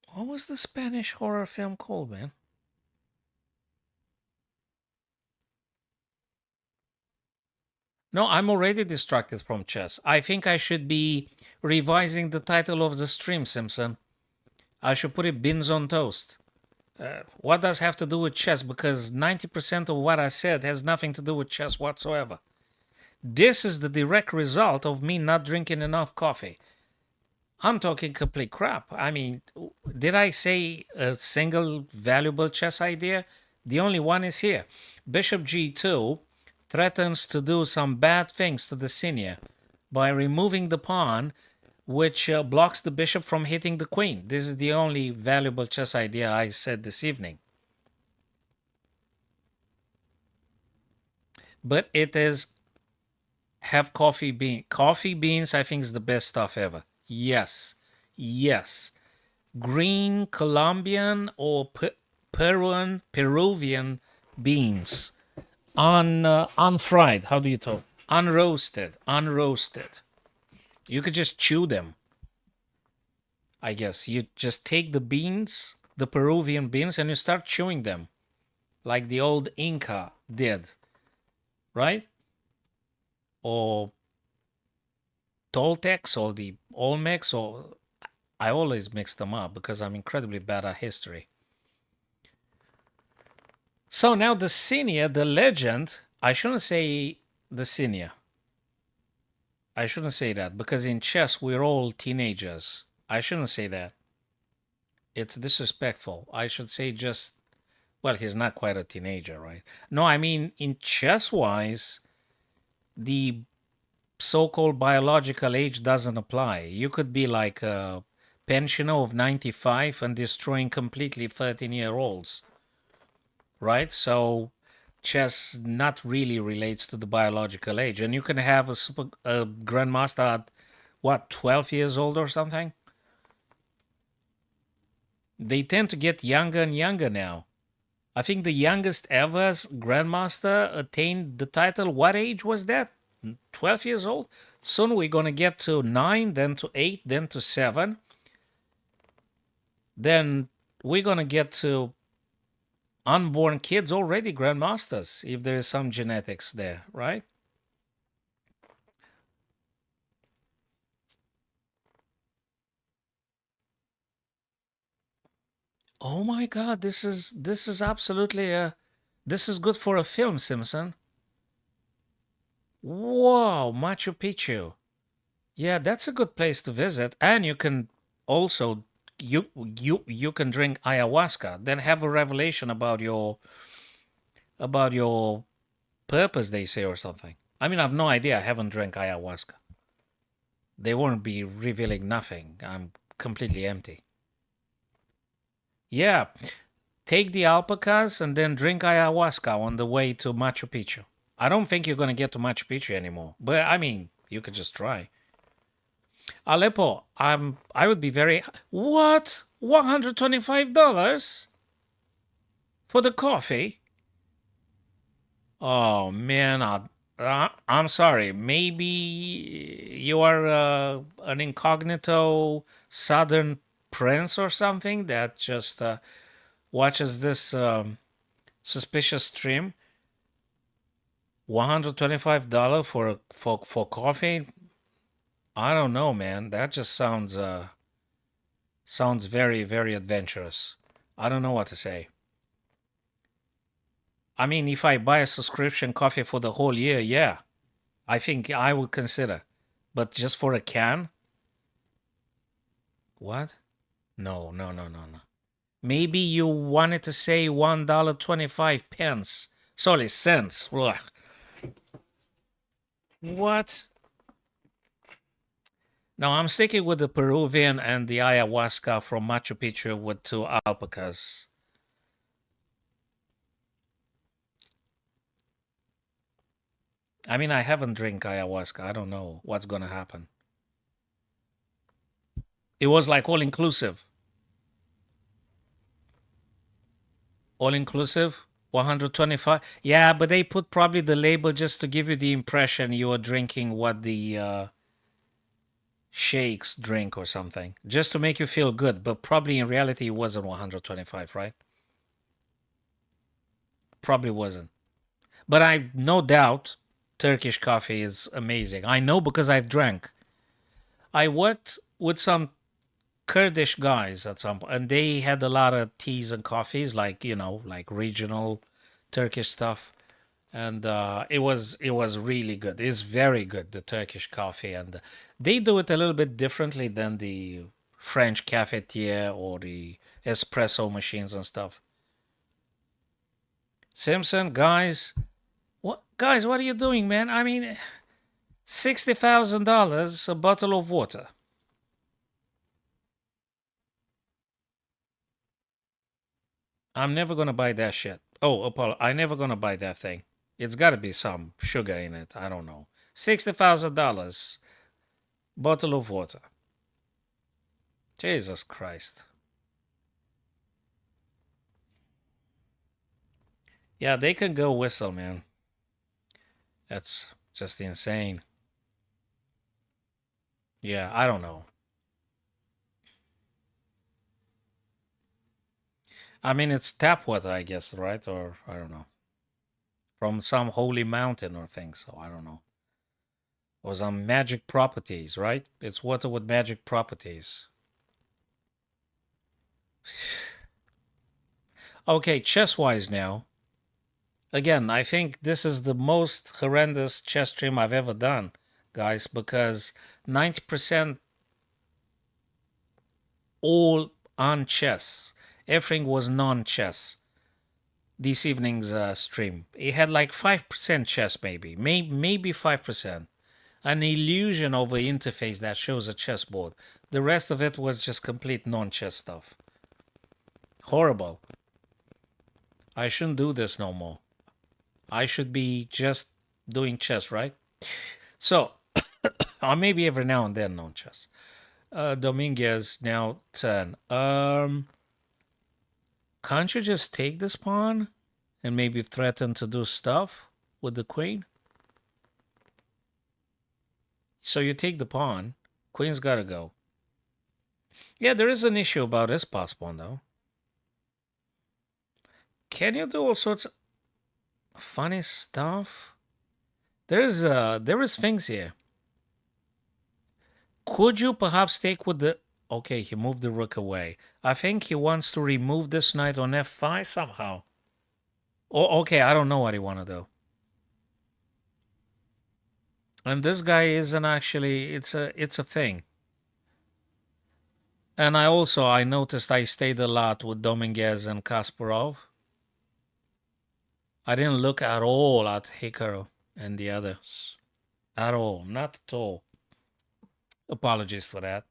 What was the Spanish horror film called, man? No, I'm already distracted from chess. I think I should be revising the title of the stream, Simpson. I should put it Beans on Toast. What does have to do with chess? Because 90% of what I said has nothing to do with chess whatsoever. This is the direct result of me not drinking enough coffee. I'm talking complete crap. I mean, did I say a single valuable chess idea? The only one is here. Bishop g2 threatens to do some bad things to the senior by removing the pawn, which blocks the bishop from hitting the queen. This is the only valuable chess idea I said this evening. but it is have coffee beans. I think is the best stuff ever. Yes, yes. Green Colombian or Peruvian beans unfried. How do you talk? Unroasted, unroasted. You could just chew them. I guess you just take the beans, the Peruvian beans, and you start chewing them like the old Inca did, right? Or Toltecs or the Olmecs, or I always mix them up because I'm incredibly bad at history. So now the senior, the legend, I shouldn't say the senior. I shouldn't say that because in chess we're all teenagers. I shouldn't say that. It's disrespectful. I should say just, well, he's not quite a teenager, right? No, I mean, in chess wise, the so called biological age doesn't apply. You could be like a pensioner of 95 and destroying completely 13-year-olds, right? So chess not really relates to the biological age. And you can have a grandmaster at what, 12 years old or something? They tend to get younger and younger now. I think the youngest ever grandmaster attained the title. What age was that? 12 years old? Soon we're going to get to 9, then to 8, then to 7. Then we're going to get to unborn kids already grandmasters if there is some genetics there, right? Oh my God, this is absolutely this is good for a film, Simpson. Wow, Machu Picchu. Yeah, that's a good place to visit, and you can also you can drink ayahuasca, then have a revelation about your purpose, they say, or something. I mean, I've no idea. I haven't drank ayahuasca. They won't be revealing nothing. I'm completely empty. Yeah, take the alpacas and then drink ayahuasca on the way to Machu Picchu. I don't think you're gonna get to Machu Picchu anymore, but I mean, you could just try. Aleppo, I would be very. What? $125 for the coffee? Oh man, I'm sorry. Maybe you are an incognito Southern prince or something that just watches this suspicious stream. $125 for coffee? I don't know, man. That just sounds very very adventurous. I don't know what to say. I mean, if I buy a subscription coffee for the whole year, yeah, I think I would consider. But just for a can? What? No, no, no, no, no. Maybe you wanted to say $1.25. Sorry, cents. Ugh. What? No, I'm sticking with the Peruvian and the ayahuasca from Machu Picchu with 2 alpacas. I mean, I haven't drink ayahuasca. I don't know what's gonna happen. It was like all inclusive. All inclusive, 125. Yeah, but they put probably the label just to give you the impression you are drinking what the sheikhs drink or something, just to make you feel good. But probably in reality, it wasn't 125, right? Probably wasn't. But I no doubt Turkish coffee is amazing. I know because I've drank. I worked with some Kurdish guys at some point, and they had a lot of teas and coffees, like like regional Turkish stuff, and it was really good. It's very good, the Turkish coffee, and they do it a little bit differently than the French cafetiere or the espresso machines and stuff. Simpson, what are you doing, man? I mean, $60,000 a bottle of water. I'm never gonna buy that shit. Oh, Apollo, I'm never gonna buy that thing. It's got to be some sugar in it. I don't know. $60,000 bottle of water. Jesus Christ. Yeah, they can go whistle, man. That's just insane. Yeah, I don't know. I mean, it's tap water, I guess, right? Or I don't know. From some holy mountain or thing. So I don't know. Or some magic properties, right? It's water with magic properties. Okay, chess wise now. Again, I think this is the most horrendous chess stream I've ever done, guys, because 90% all on chess. Everything was non chess. This evening's stream. It had like 5% chess, maybe 5%. An illusion of an interface that shows a chessboard. The rest of it was just complete non chess stuff. Horrible. I shouldn't do this no more. I should be just doing chess, right? So, or maybe every now and then non chess. Dominguez now 10. Can't you just take this pawn and maybe threaten to do stuff with the queen? So you take the pawn, queen's gotta go. Yeah, there is an issue about this pass pawn though. Can you do all sorts of funny stuff? There is things here. Could you perhaps take with the... Okay, he moved the rook away. I think he wants to remove this knight on f5 somehow. Oh, okay, I don't know what he want to do. And this guy isn't actually... It's a thing. And I noticed I stayed a lot with Dominguez and Kasparov. I didn't look at all at Hikaru and the others. At all. Not at all. Apologies for that.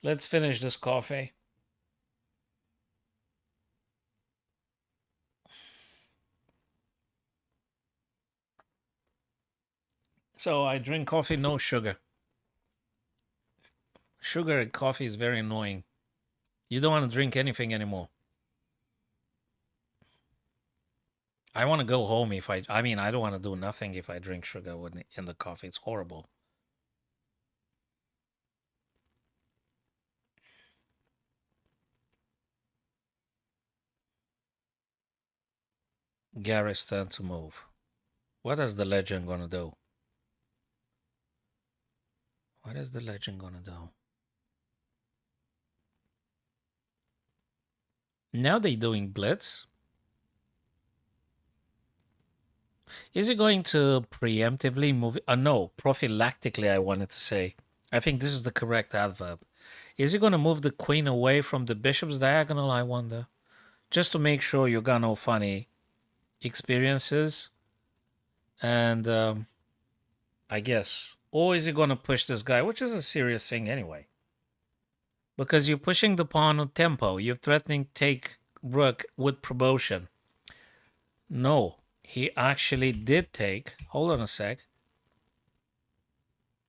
Let's finish this coffee. So I drink coffee, no sugar. Sugar and coffee is very annoying. You don't want to drink anything anymore. I want to go home if I mean, I don't want to do nothing if I drink sugar in the coffee. It's horrible. Gary's turn to move. What is the legend gonna do? What is the legend gonna do? Now they're doing blitz. Is he going to preemptively move? No, prophylactically, I wanted to say. I think this is the correct adverb. Is he going to move the queen away from the bishop's diagonal, I wonder? Just to make sure you got no funny experiences. And I guess. Or is he going to push this guy, which is a serious thing anyway? Because you're pushing the pawn on tempo. You're threatening to take rook with promotion. No, he actually did take. Hold on a sec.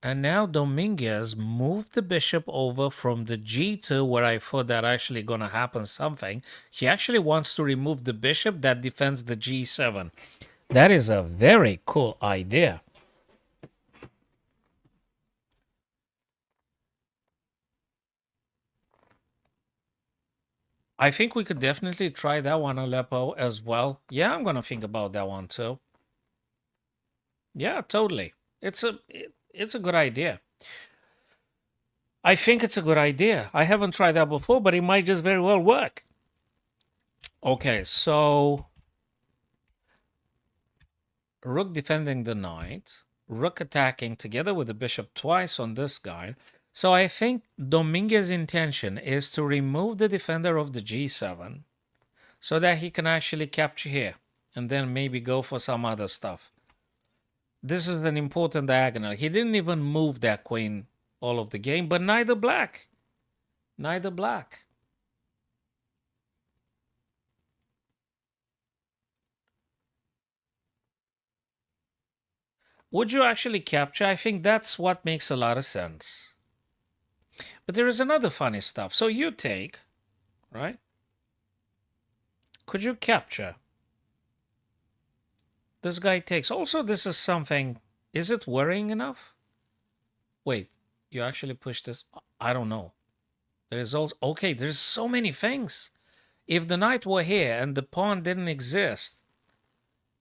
And now Dominguez moved the bishop over from the g2, where I thought that actually going to happen something. He actually wants to remove the bishop that defends the g7. That is a very cool idea. I think we could definitely try that one, Aleppo, as well. Yeah, I'm going to think about that one too. Yeah, totally. It's a good idea. I think it's a good idea. I haven't tried that before, but it might just very well work. Okay, so rook defending the knight, rook attacking together with the bishop twice on this guy. So I think Dominguez's intention is to remove the defender of the g7 so that he can actually capture here and then maybe go for some other stuff. This is an important diagonal. He didn't even move that queen all of the game, but neither black. Neither black. Would you actually capture? I think that's what makes a lot of sense. But there is another funny stuff. So you take, right? Could you capture? This guy takes. Also, this is something. Is it worrying enough? Wait, you actually push this? I don't know. There is also. Okay, there's so many things. If the knight were here and the pawn didn't exist,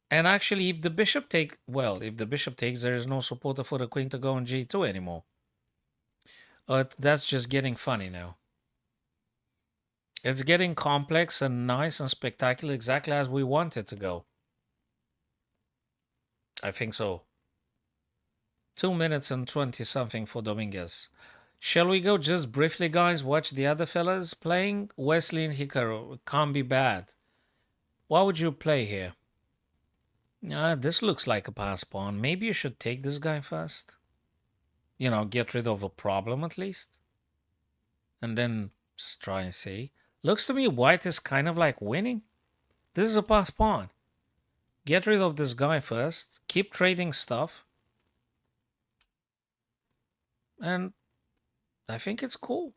and actually if the bishop take. Well, if the bishop takes, there is no supporter for the queen to go on g2 anymore. That's just getting funny now. It's getting complex and nice and spectacular, exactly as we want it to go. I think so. 2 minutes and 20 something for Dominguez. Shall we go just briefly, guys? Watch the other fellas playing? Wesley and Hikaru. Can't be bad. What would you play here? This looks like a pass pawn. Maybe you should take this guy first. You know, get rid of a problem at least. And then just try and see. Looks to me white is kind of like winning. This is a pass pawn. Get rid of this guy first. Keep trading stuff. And I think it's cool.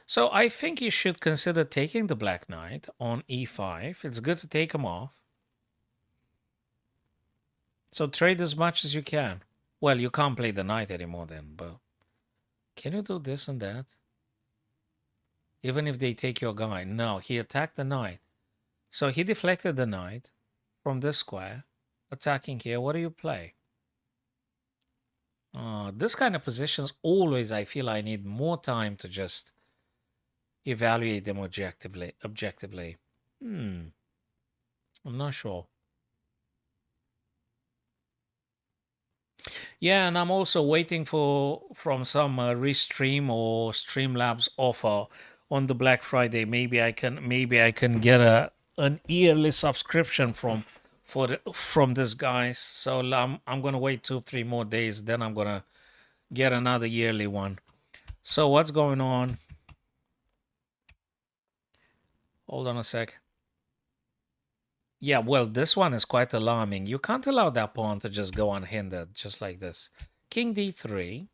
So I think you should consider taking the black knight on e5. It's good to take him off. So trade as much as you can. Well, you can't play the knight anymore then, but can you do this and that? Even if they take your guy. No, he attacked the knight. So he deflected the knight from this square, attacking here. What do you play? This kind of positions, always I feel I need more time to just evaluate them objectively. I'm not sure. Yeah, and I'm also waiting from some Restream or Streamlabs offer on the Black Friday. Maybe I can get an yearly subscription from this guys. So I'm gonna wait 2-3 more days. Then I'm gonna get another yearly one. So what's going on? Hold on a sec. Yeah, well, this one is quite alarming. You can't allow that pawn to just go unhindered, just like this. King d3.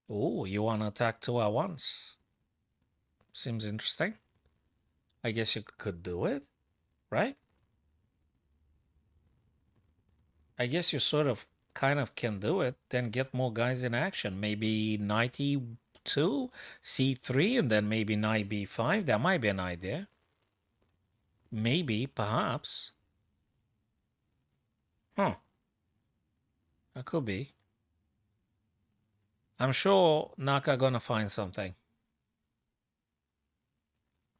Oh, you want to attack two at once. Seems interesting. I guess you could do it, right? I guess you sort of kind of can do it, then get more guys in action. Maybe knight e2, c3, and then maybe knight b5. That might be an idea. Maybe, perhaps. Huh. That could be. I'm sure Naka gonna find something.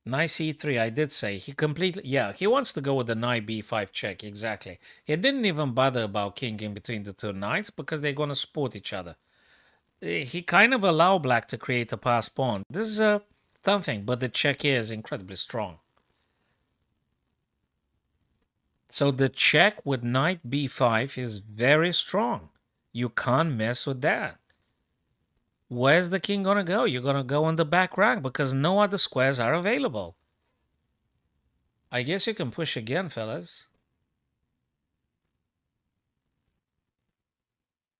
Knight c3, I did say. He completely, yeah, he wants to go with the knight b5 check, exactly. He didn't even bother about king in between the two knights because they're gonna support each other. He kind of allowed black to create a pass pawn. This is a something, but the check here is incredibly strong. So the check with knight b5 is very strong. You can't mess with that. Where's the king gonna go? You're gonna go on the back rank because no other squares are available. I guess you can push again, fellas.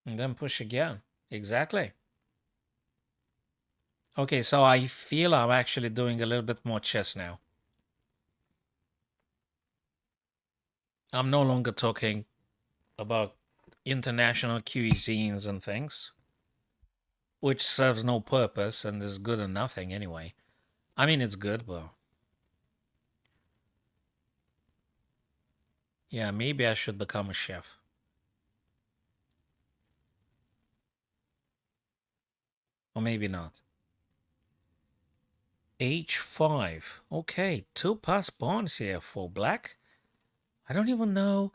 And then push again. Exactly. Okay, so I feel I'm actually doing a little bit more chess now. I'm no longer talking about international cuisines and things, which serves no purpose and is good or nothing anyway. I mean, it's good, but yeah, maybe I should become a chef. Or maybe not. H5. Okay, two pass pawns here for black. I don't even know.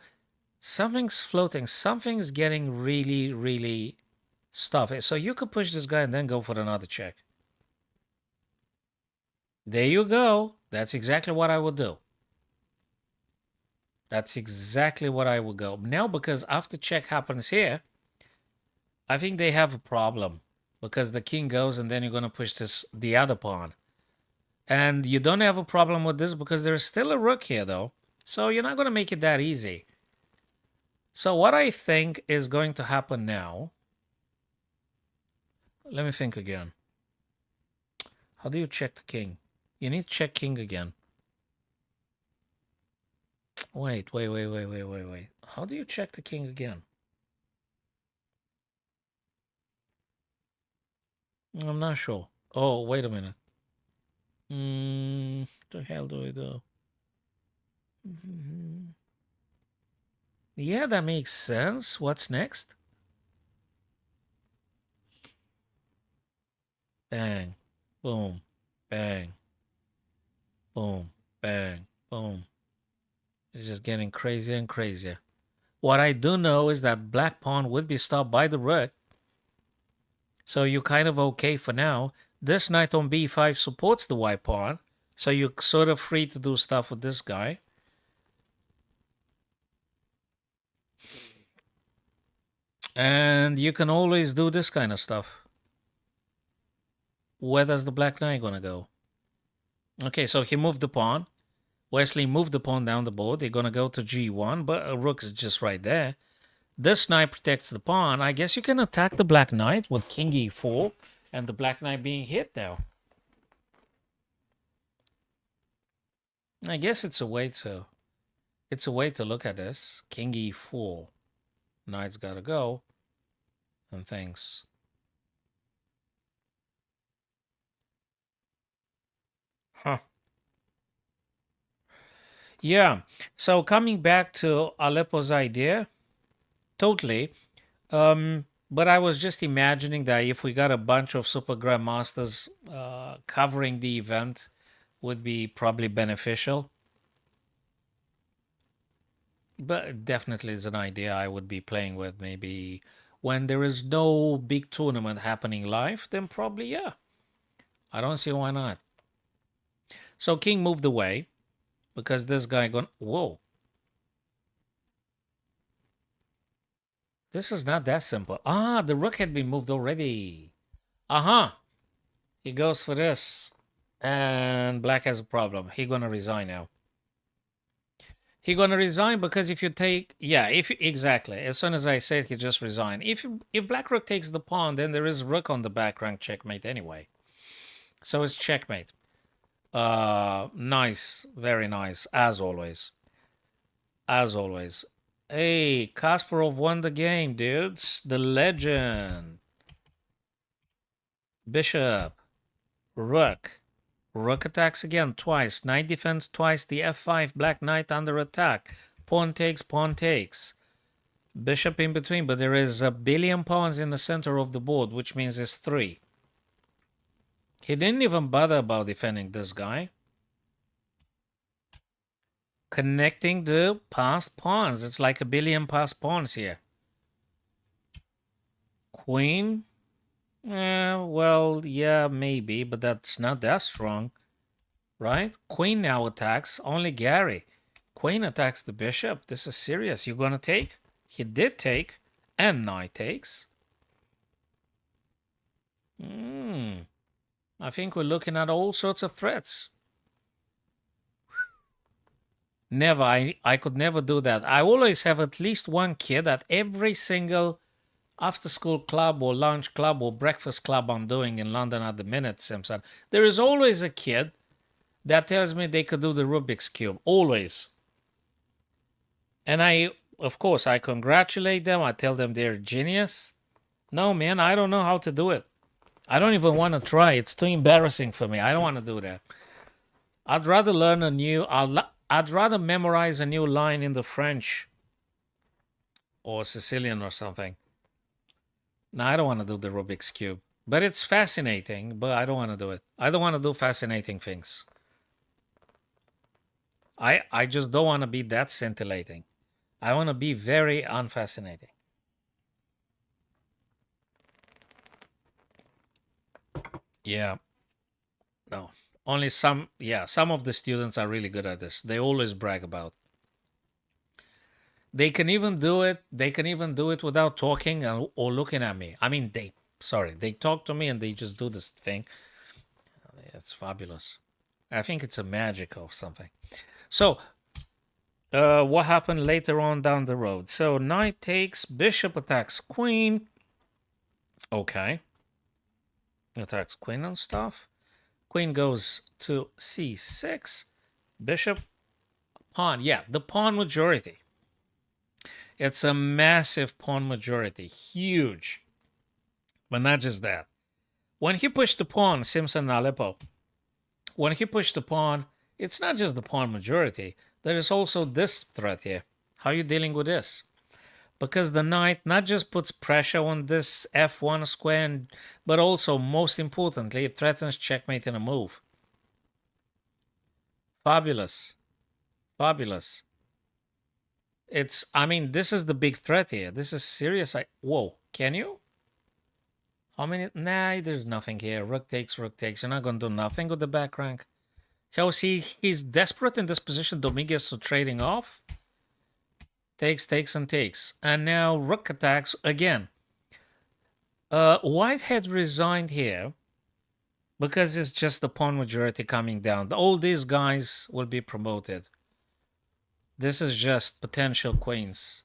Something's floating. Something's getting really, really stuffy. So you could push this guy and then go for another check. There you go. That's exactly what I would do. That's exactly what I would go. Now, because after check happens here, I think they have a problem. Because the king goes and then you're going to push the other pawn. And you don't have a problem with this because there's still a rook here, though. So you're not going to make it that easy. So what I think is going to happen now, let me think again. How do you check the king? You need to check king again. Wait. How do you check the king again? I'm not sure. Oh, wait a minute. The hell do I do? Yeah, that makes sense. What's next? Bang, boom, bang, boom, bang, boom. It's just getting crazier and crazier. What I do know is that black pawn would be stopped by the rook. So you're kind of okay for now. This knight on b5 supports the white pawn. So you're sort of free to do stuff with this guy. And you can always do this kind of stuff. Where does the black knight gonna go? Okay, so he moved the pawn. Wesley moved the pawn down the board. They're gonna go to g1, but a rook is just right there. This knight protects the pawn. I guess you can attack the black knight with king e4 and the black knight being hit now. I guess it's a way to look at this. King e4. Knight's gotta go. And things. Huh. Yeah. So coming back to Aleppo's idea, totally. But I was just imagining that if we got a bunch of super grandmasters covering the event, would be probably beneficial. But it definitely is an idea I would be playing with. Maybe when there is no big tournament happening live, then probably yeah. I don't see why not. So king moved away because this guy gone. Whoa. This is not that simple. Ah, the rook had been moved already. Uh-huh. He goes for this. And black has a problem. He gonna resign now. He gonna resign because if you take, yeah, if exactly, as soon as I said he just resigned. If black rook takes the pawn, then there is rook on the back rank checkmate anyway. So it's checkmate. Nice, very nice, as always. As always. Hey, Kasparov won the game, dudes. The legend. Bishop. Rook. Rook attacks again twice. Knight defense twice. The f5. Black knight under attack. Pawn takes, pawn takes. Bishop in between, but there is a billion pawns in the center of the board, which means it's 3. He didn't even bother about defending this guy. Connecting the passed pawns. It's like a billion passed pawns here. Queen. Well, yeah, maybe, but that's not that strong, right? Queen now attacks. Only Gary. Queen attacks the bishop. This is serious. You're gonna take? He did take, and knight takes. I think we're looking at all sorts of threats. Never. I could never do that. I always have at least one kid at every single after school club or lunch club or breakfast club I'm doing in London at the minute, Simpson. There is always a kid that tells me they could do the Rubik's Cube. Always. And of course, I congratulate them. I tell them they're genius. No, man, I don't know how to do it. I don't even want to try. It's too embarrassing for me. I don't want to do that. I'd rather learn a new, I'd rather memorize a new line in the French or Sicilian or something. No, I don't want to do the Rubik's Cube. But it's fascinating, but I don't want to do it. I don't want to do fascinating things. I just don't want to be that scintillating. I want to be very unfascinating. Yeah. No. Only some, yeah, some of the students are really good at this. They always brag about. They can even do it. They can even do it without talking or looking at me. I mean, they talk to me and they just do this thing. It's fabulous. I think it's a magic or something. So What happened later on down the road? So knight takes, bishop attacks queen. Okay. Attacks queen and stuff. Queen goes to c6. Bishop, pawn. Yeah, the pawn majority. It's a massive pawn majority. Huge. But not just that. When he pushed the pawn, Simpson and Aleppo, when he pushed the pawn, it's not just the pawn majority. There is also this threat here. How are you dealing with this? Because the knight not just puts pressure on this f1 square, but also, most importantly, it threatens checkmate in a move. Fabulous. Fabulous. I mean, this is the big threat here. This is serious. Whoa, can you? How many? Nah, there's nothing here. Rook takes, rook takes. You're not going to do nothing with the back rank. How see he's desperate in this position. Dominguez to trading off. Takes, takes, and takes. And now rook attacks again. White had resigned here because it's just the pawn majority coming down. All these guys will be promoted. This is just potential queens.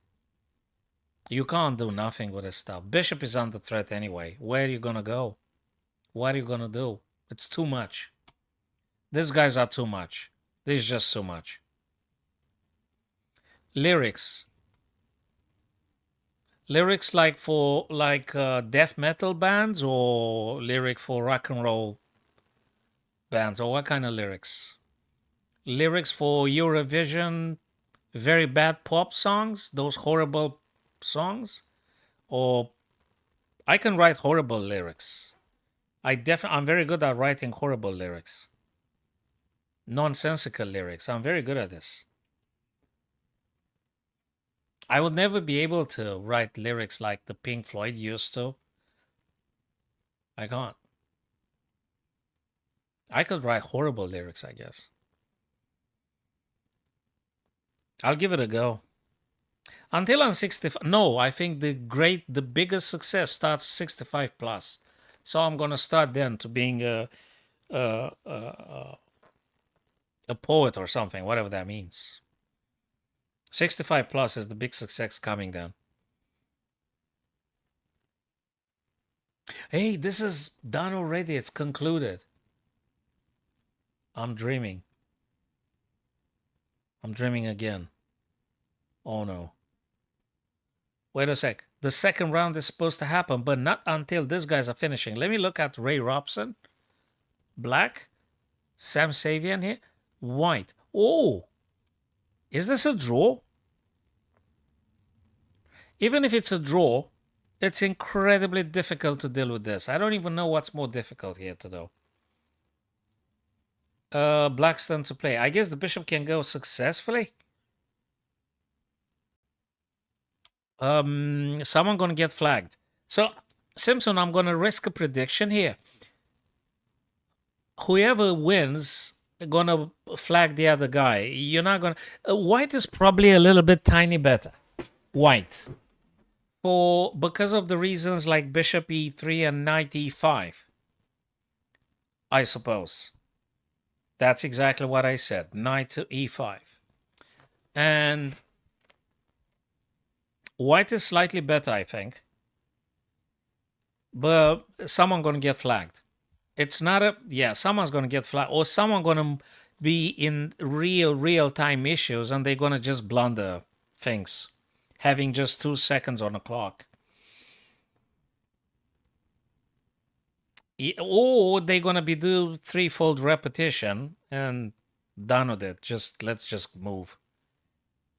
You can't do nothing with this stuff. Bishop is under threat anyway. Where are you going to go? What are you going to do? It's too much. These guys are too much. This is just too much. Lyrics. Lyrics like for death metal bands, or lyric for rock and roll bands, or what kind of lyrics? Lyrics for Eurovision, very bad pop songs, those horrible songs, or I can write horrible lyrics. I'm very good at writing horrible lyrics. Nonsensical lyrics. I'm very good at this. I would never be able to write lyrics like the Pink Floyd used to. I can't. I could write horrible lyrics, I guess. I'll give it a go. Until I'm 65. No, I think the biggest success starts 65 plus. So I'm gonna start then to being a, a poet or something, whatever that means. 65 plus is the big success coming then. Hey, this is done already. It's concluded. I'm dreaming. I'm dreaming again. Oh no. Wait a sec. The second round is supposed to happen, but not until these guys are finishing. Let me look at Ray Robson. Black. Sam Savian here. White. Oh. Is this a draw? Even if it's a draw, it's incredibly difficult to deal with this. I don't even know what's more difficult here to do. Black's turn to play. I guess the bishop can go successfully. Someone gonna get flagged. So, Simpson, I'm gonna risk a prediction here. Whoever wins gonna flag the other guy. You're not gonna. White is probably a little bit tiny better. White, because of the reasons like bishop e3 and knight e5. I suppose. That's exactly what I said. Knight to e5. And white is slightly better, I think. But someone gonna get flagged. It's not a someone's gonna get flagged, or someone gonna be in real time issues, and they're gonna just blunder things, having just 2 seconds on the clock. Or they're gonna be do threefold repetition and done with it. Let's just move.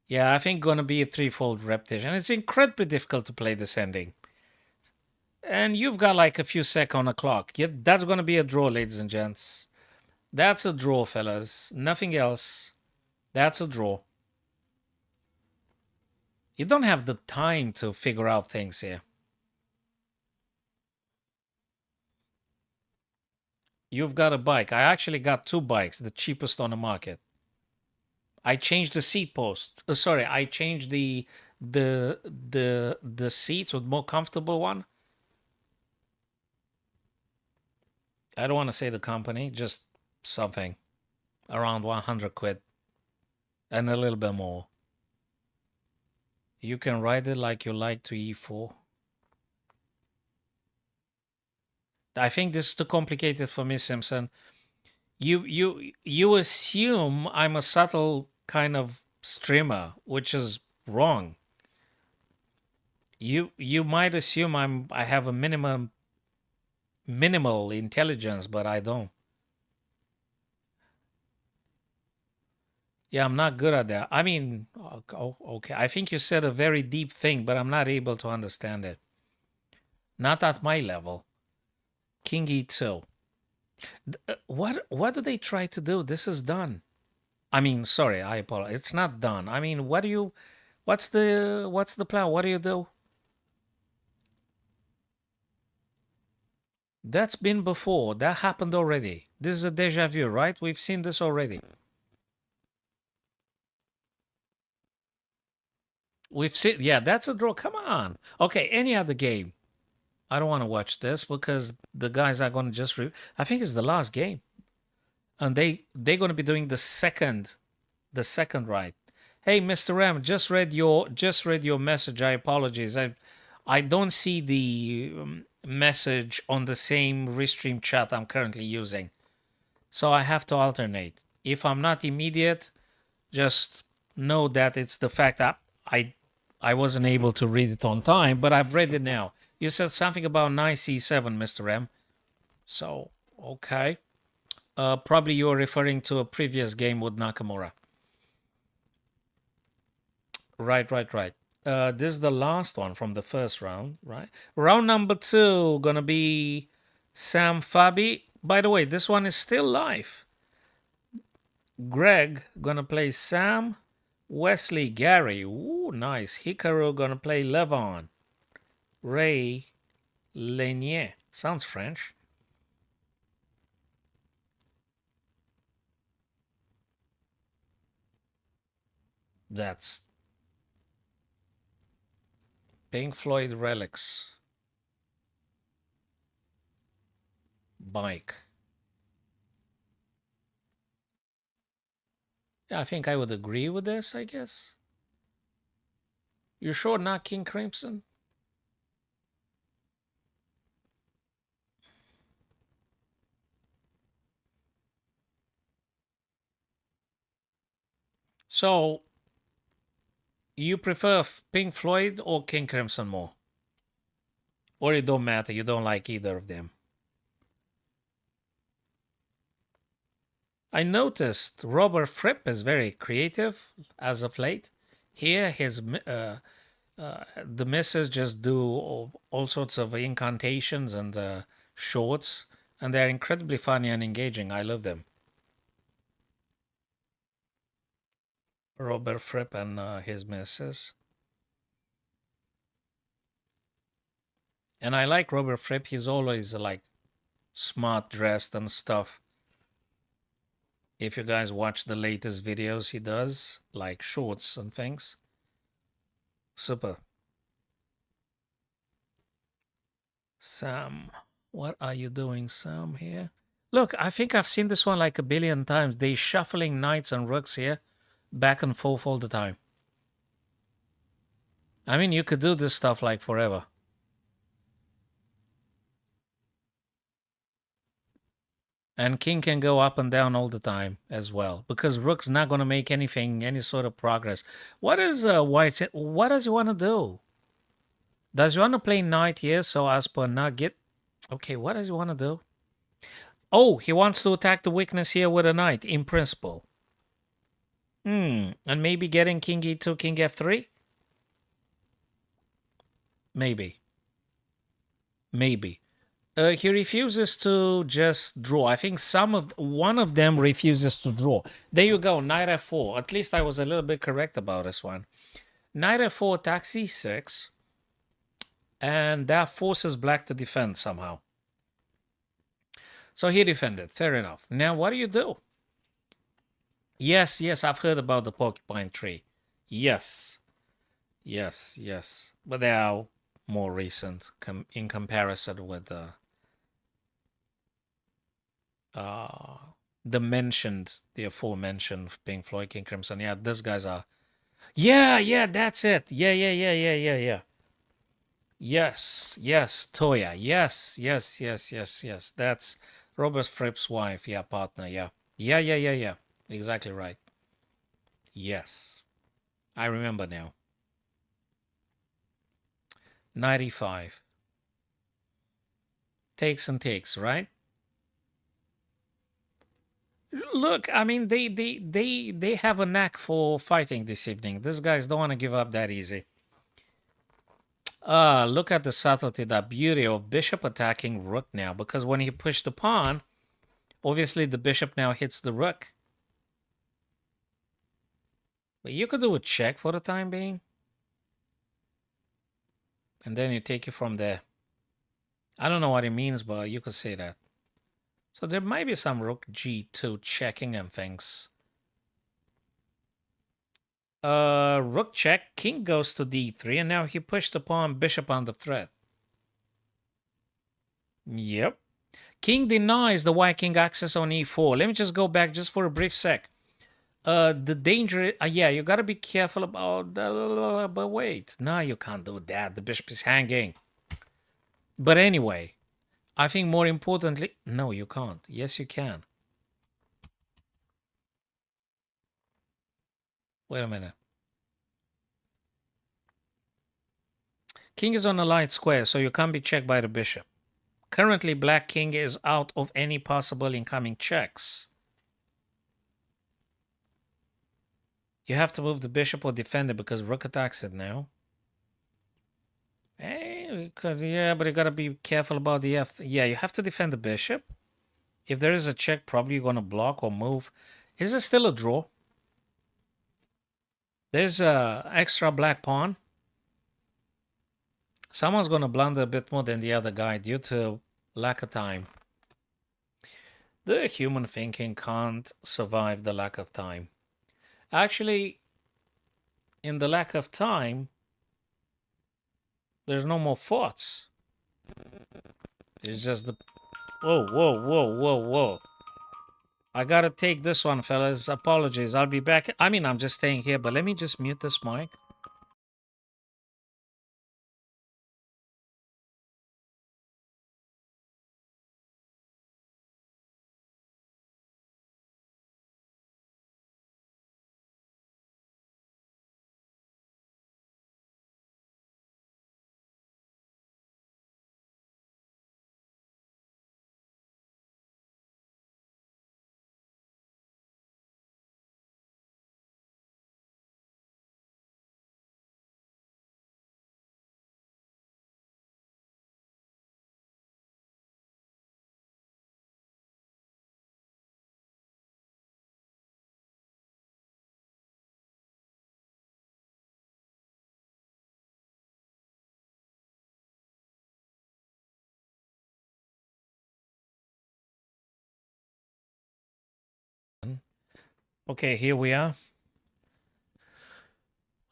Yeah, I think gonna be a threefold repetition. It's incredibly difficult to play this ending. And you've got like a few seconds on the clock. Yeah, that's gonna be a draw, ladies and gents. That's a draw, fellas. Nothing else. That's a draw. You don't have the time to figure out things here. You've got a bike. I actually got 2 bikes, the cheapest on the market. I changed the seat post. Sorry, I changed the seats with more comfortable one. I don't want to say the company, just something around 100 quid and a little bit more. You can write it like you like to e4. I think this is too complicated for me, Simpson. You assume I'm a subtle kind of streamer, which is wrong. You might assume I have a minimal intelligence, but I don't. Yeah, I'm not good at that. I mean, okay. I think you said a very deep thing, but I'm not able to understand it. Not at my level. King e2. What do they try to do? This is done. I mean, sorry, I apologize. It's not done. I mean, what's the plan? What do you do? That's been before. That happened already. This is a deja vu, right? We've seen this already. We've seen, yeah, that's a draw. Come on. Okay, any other game. I don't want to watch this because the guys are going to I think it's the last game. And they're going to be doing the second right. Hey, Mr. Ram, just read your message. I apologize. I don't see the message on the same restream chat I'm currently using. So I have to alternate. If I'm not immediate, just know that it's the fact that I wasn't able to read it on time, but I've read it now. You said something about knight c7, Mr. M. So, okay. Probably you are referring to a previous game with Nakamura. Right. This is the last one from the first round, right? Round number 2 gonna be Sam Fabi. By the way, this one is still live. Greg gonna play Sam. Wesley Gary. Ooh, nice. Hikaru gonna play Levon. Ray Lenier. Sounds French. That's Pink Floyd Relics. Bike. Yeah, I think I would agree with this, I guess. You sure not King Crimson? So, you prefer Pink Floyd or King Crimson more? Or it don't matter, you don't like either of them? I noticed Robert Fripp is very creative as of late. Here, the misses just do all sorts of incantations and shorts, and they're incredibly funny and engaging. I love them. Robert Fripp and his misses. And I like Robert Fripp. He's always like smart dressed and stuff. If you guys watch the latest videos he does, like shorts and things, super. Sam, what are you doing, Sam, here? Look, I think I've seen this one like a billion times. They shuffling knights and rooks here, back and forth all the time. I mean, you could do this stuff like forever. And king can go up and down all the time as well, because rook's not going to make any sort of progress. What is white? What does he want to do? Does he want to play knight here so as per not get... Okay, what does he want to do? Oh, he wants to attack the weakness here with a knight, in principle. And maybe getting king e2, king f3? Maybe. He refuses to just draw. I think one of them refuses to draw. There you go, knight f4. At least I was a little bit correct about this one. Knight f4 attacks e6, and that forces black to defend somehow. So he defended. Fair enough. Now what do you do? Yes, I've heard about the porcupine tree. Yes. But they are more recent in comparison with the aforementioned Pink Floyd, King Crimson. Yeah, these guys are Yeah, yeah, that's it. Yeah, yeah, yeah, yeah, yeah, yeah. Yes, yes, Toya. Yes, yes, yes, yes, yes. That's Robert Fripp's wife. Yeah, partner. Yeah. Yeah, yeah, yeah, yeah. Exactly right. Yes. I remember now. 95. Takes and takes, right? Look, I mean, they have a knack for fighting this evening. These guys don't want to give up that easy. Look at the subtlety, the beauty of bishop attacking rook now, because when he pushed the pawn, obviously the bishop now hits the rook. But you could do a check for the time being, and then you take it from there. I don't know what it means, but you could say that. So there might be some rook g2 checking and things. Rook check, king goes to d3, and now he pushed the pawn, bishop on the thread. Yep. King denies the white king access on e4. Let me just go back just for a brief sec. The danger, yeah, you gotta be careful about, but wait, no, you can't do that. The bishop is hanging. But anyway, I think more importantly, no, you can't. Yes, you can. Wait a minute. King is on a light square, so you can't be checked by the bishop. Currently, black king is out of any possible incoming checks. You have to move the bishop or defend it because rook attacks it now. Hey, yeah, but you gotta be careful about the f. Yeah, you have to defend the bishop. If there is a check, probably you're gonna block or move. Is it still a draw? There's a extra black pawn. Someone's gonna blunder a bit more than the other guy due to lack of time. The human thinking can't survive the lack of time. Actually, in the lack of time, there's no more thoughts. It's just the. Whoa, whoa, whoa, whoa, whoa. I gotta take this one, fellas. Apologies. I'll be back. I mean, I'm just staying here, but let me just mute this mic. Okay, here we are.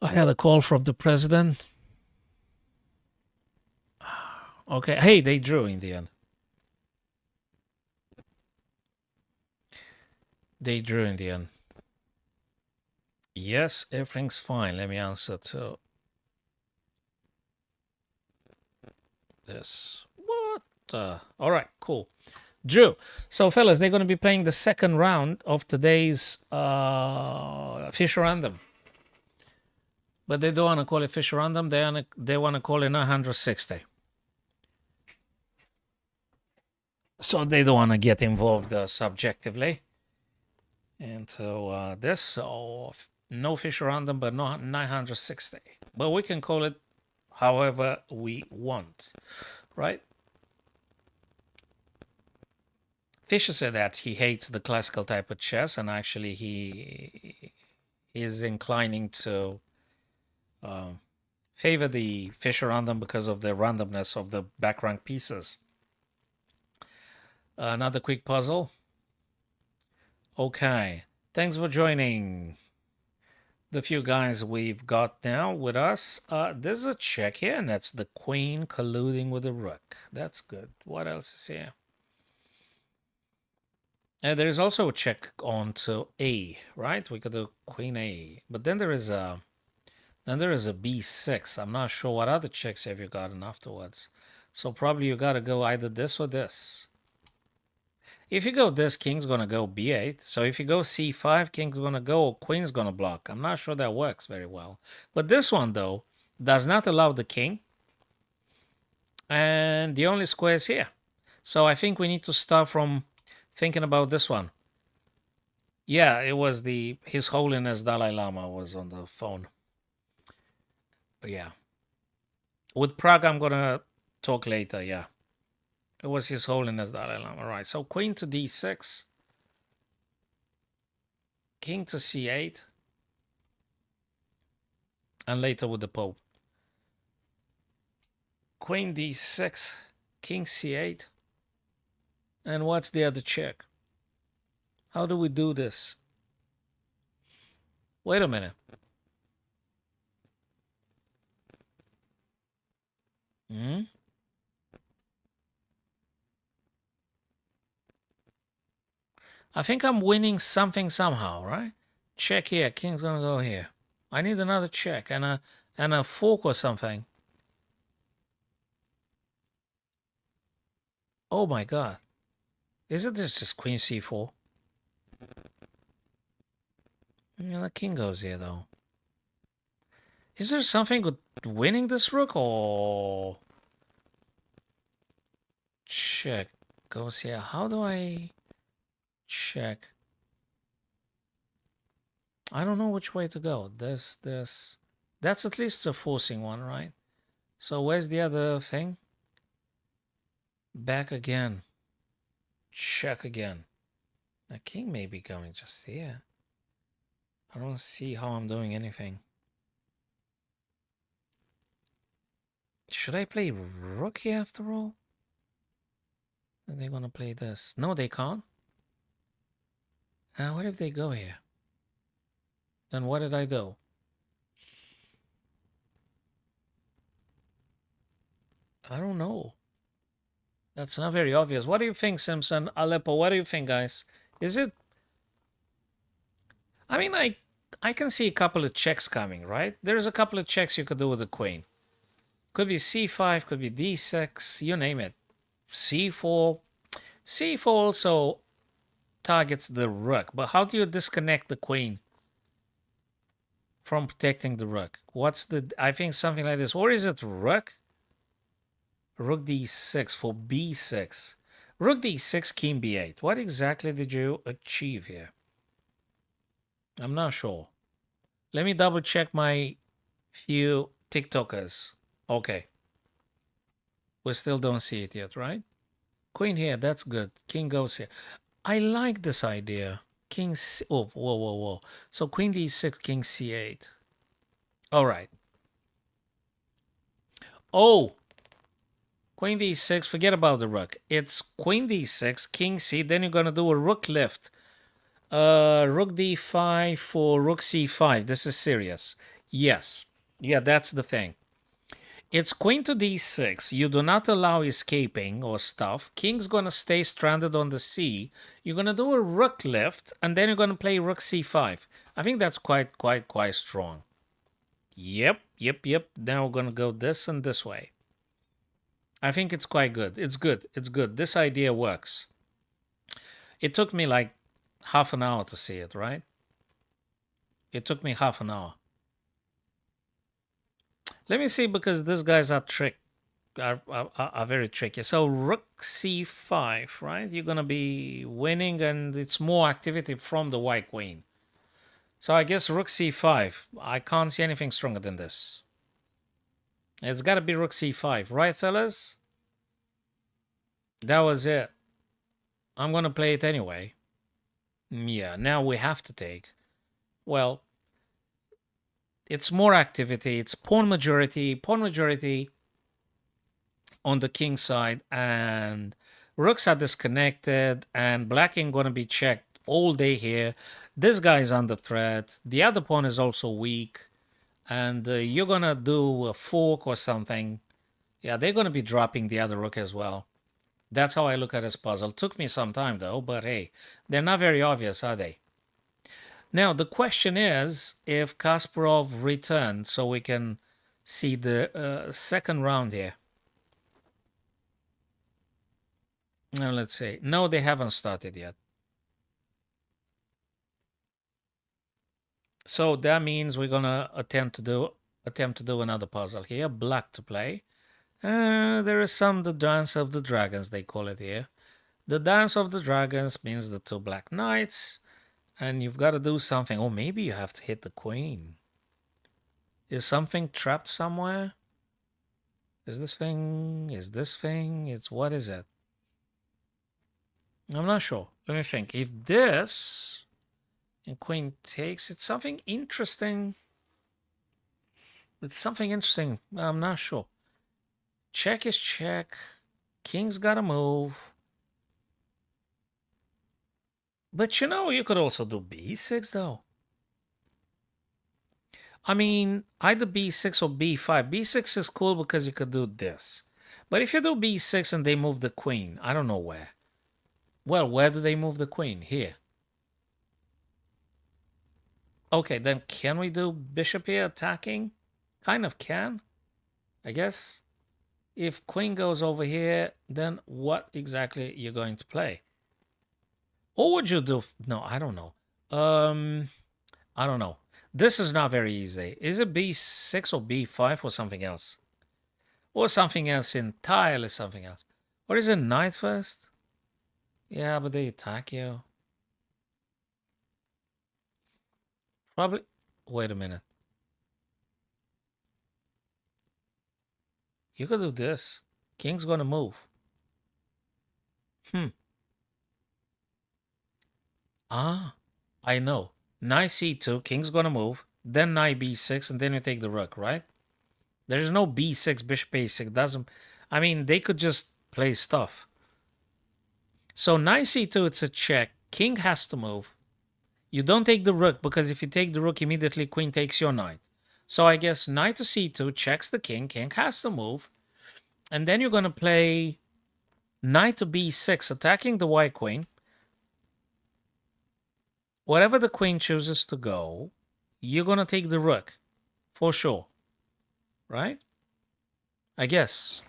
I had a call from the president. Okay, hey, they drew in the end. They drew in the end. Yes, everything's fine. Let me answer to this. What? All right, cool. Drew. So, fellas, they're going to be playing the second round of today's Fisher Random. But they don't want to call it Fisher Random. They want to call it 960. So they don't want to get involved subjectively into this. So no Fisher Random, but no 960. But we can call it however we want, right? Fisher said that he hates the classical type of chess, and actually he is inclining to favor the Fisher Random because of the randomness of the back rank pieces. Another quick puzzle. Okay, thanks for joining. The few guys we've got now with us. There's a check here, and that's the queen colluding with the rook. That's good. What else is here? And there's also a check on to A, right? We could do queen A. But then there is a Then there is a b6. I'm not sure what other checks have you gotten afterwards. So probably you got to go either this or this. If you go this, king's going to go b8. So if you go c5, king's going to go, or queen's going to block. I'm not sure that works very well. But this one, though, does not allow the king. And the only square is here. So I think we need to start from thinking about this one. Yeah, it was His Holiness Dalai Lama was on the phone. But yeah. With Prague, I'm going to talk later, yeah. It was His Holiness Dalai Lama. All right, so queen to d6. King to c8. And later with the Pope. Queen d6. King c8. And what's the other check? How do we do this? Wait a minute. I think I'm winning something somehow, right? Check here. King's gonna go here. I need another check and a fork or something. Oh my god. Isn't this just queen c4? Yeah, the king goes here though. Is there something with winning this rook or check goes here? How do I check? I don't know which way to go. This. That's at least a forcing one, right? So where's the other thing? Back again. Check again. The king may be going just here. I don't see how I'm doing anything. Should I play rook here after all? Are they gonna play this? No, they can't. What if they go here? Then what did I do? I don't know. That's not very obvious. What do you think, Simpson? Aleppo, what do you think, guys? Is it... I mean, I can see a couple of checks coming, right? There's a couple of checks you could do with the queen. Could be c5, could be d6, you name it. c4. c4 also targets the rook. But how do you disconnect the queen from protecting the rook? What's the... I think something like this. Or is it rook? Rook d6 for b6. Rook d6, king b8. What exactly did you achieve here? I'm not sure. Let me double check my few TikTokers. Okay. We still don't see it yet, right? Queen here, that's good. King goes here. I like this idea. King C... Oh, whoa. So queen d6, king c8. All right. Oh! Queen d6, forget about the rook. It's queen d6, king c, then you're going to do a rook lift. Rook d5 for rook c5. This is serious. Yes. Yeah, that's the thing. It's queen to d6. You do not allow escaping or stuff. King's going to stay stranded on the c. You're going to do a rook lift, and then you're going to play rook c5. I think that's quite strong. Yep. Now we're going to go this and this way. I think it's quite good. It's good. This idea works. It took me like half an hour to see it, right? It took me half an hour. Let me see, because these guys are very tricky. So rook c5, right? You're going to be winning, and it's more activity from the white queen. So I guess rook c5. I can't see anything stronger than this. It's got to be rook c5, right, fellas? That was it. I'm going to play it anyway. Yeah, now we have to take. Well, it's more activity. It's pawn majority on the king side, and rooks are disconnected, and black ain't going to be checked all day here. This guy is under threat. The other pawn is also weak, and you're going to do a fork or something. Yeah, they're going to be dropping the other rook as well. That's how I look at this puzzle. Took me some time though, but hey, they're not very obvious, are they? Now, the question is if Kasparov returned so we can see the second round here. Now, let's see. No, they haven't started yet. So that means we're gonna attempt to do another puzzle here. Black to play. There is the dance of the dragons, they call it here. The dance of the dragons means the two black knights, and you've got to do something. Oh, maybe you have to hit the queen. Is something trapped somewhere? Is this thing? It's what is it? I'm not sure. Let me think. If this and queen takes, it's something interesting. It's something interesting. I'm not sure. Check is check. King's got to move. But you could also do b6 though. I mean, either b6 or b5. b6 is cool because you could do this. But if you do b6 and they move the queen, I don't know where. Well, where do they move the queen? Here. Okay, then can we do bishop here attacking? Kind of can, I guess. If queen goes over here, then what exactly you're going to play? What would you do? No, I don't know. I don't know. This is not very easy. Is it b6 or b5 or something else? Or something else entirely something else? Or is it knight first? Yeah, but they attack you. Probably. Wait a minute. You could do this. King's gonna move. I know. Knight c2, king's gonna move. Then knight b6, and then you take the rook, right? There's no b6, bishop a6. Doesn't. I mean, they could just play stuff. So knight c2, it's a check. King has to move. You don't take the rook, because if you take the rook, immediately queen takes your knight. So I guess knight to c2 checks the king. King has to move. And then you're going to play knight to b6, attacking the white queen. Wherever the queen chooses to go, you're going to take the rook. For sure. Right? I guess.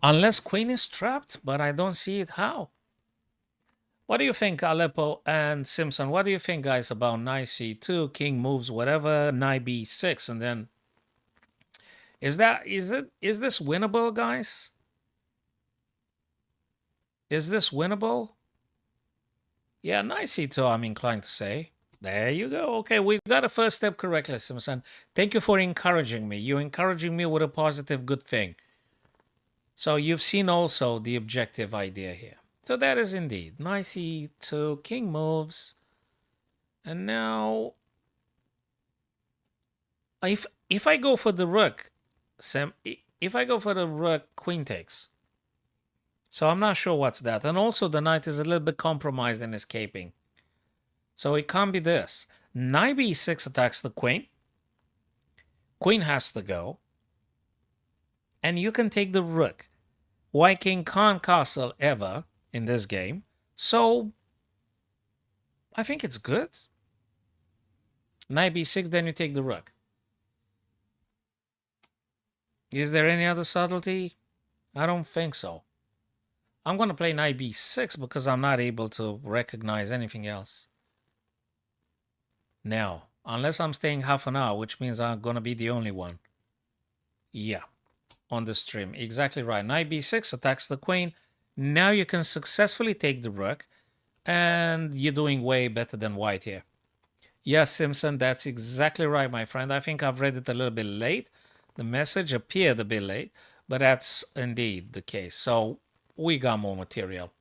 Unless queen is trapped, but I don't see it how. What do you think, Aleppo and Simpson? What do you think, guys, about knight c2, king moves, whatever, knight b6, and then is this winnable, guys? Is this winnable? Yeah, knight c2, I'm inclined to say. There you go. Okay, we've got a first step correctly, Simpson. Thank you for encouraging me. You're encouraging me with a positive, good thing. So you've seen also the objective idea here. So that is indeed knight c2, king moves. And now, if I go for the rook, Sam, if I go for the rook, queen takes. So I'm not sure what's that. And also the knight is a little bit compromised in escaping. So it can't be this. Knight b6 attacks the queen. Queen has to go. And you can take the rook. White king can't castle ever in this game. So I think it's good. Knight b6, then you take the rook. Is there any other subtlety? I don't think so. I'm going to play knight b6 because I'm not able to recognize anything else. Now, unless I'm staying half an hour, which means I'm going to be the only one. Yeah, on the stream. Exactly right. Knight b6 attacks the queen. Now you can successfully take the rook. And you're doing way better than white here. Yes, Simpson, that's exactly right, my friend. I think I've read it a little bit late. The message appeared a bit late, but that's indeed the case. So we got more material.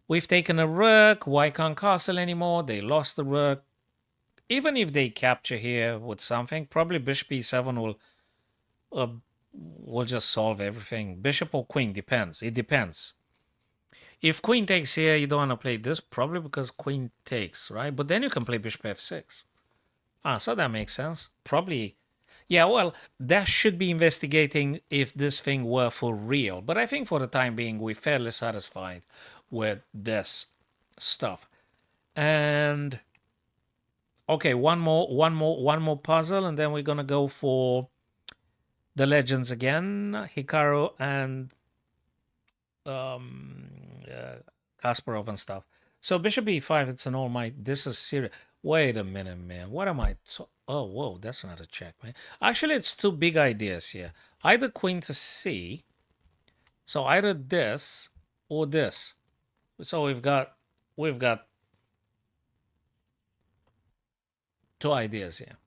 We've taken a rook. White can't castle anymore. They lost the rook. Even if they capture here with something, probably bishop e7 will just solve everything. Bishop or queen, depends. It depends. If queen takes here, you don't want to play this, probably because queen takes, right? But then you can play bishop f6. So that makes sense. Probably, yeah, well, that should be investigating if this thing were for real. But I think for the time being, we're fairly satisfied with this stuff. And okay, one more puzzle, and then we're gonna go for the legends again, Hikaru and um, uh, Kasparov and stuff. So bishop e5, it's an all might. This is serious. Wait a minute, man. What am I? Oh, whoa, that's not a check, man. Actually, it's two big ideas here. Either queen to c. So either this or this. So we've got two ideas here.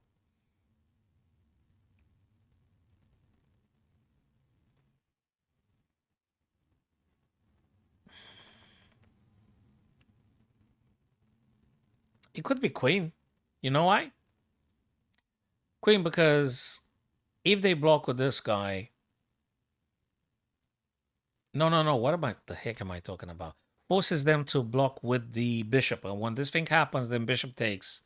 It could be queen. You know why? Queen, because if they block with this guy, no. What am I? The heck am I talking about? Forces them to block with the bishop, and when this thing happens, then bishop takes.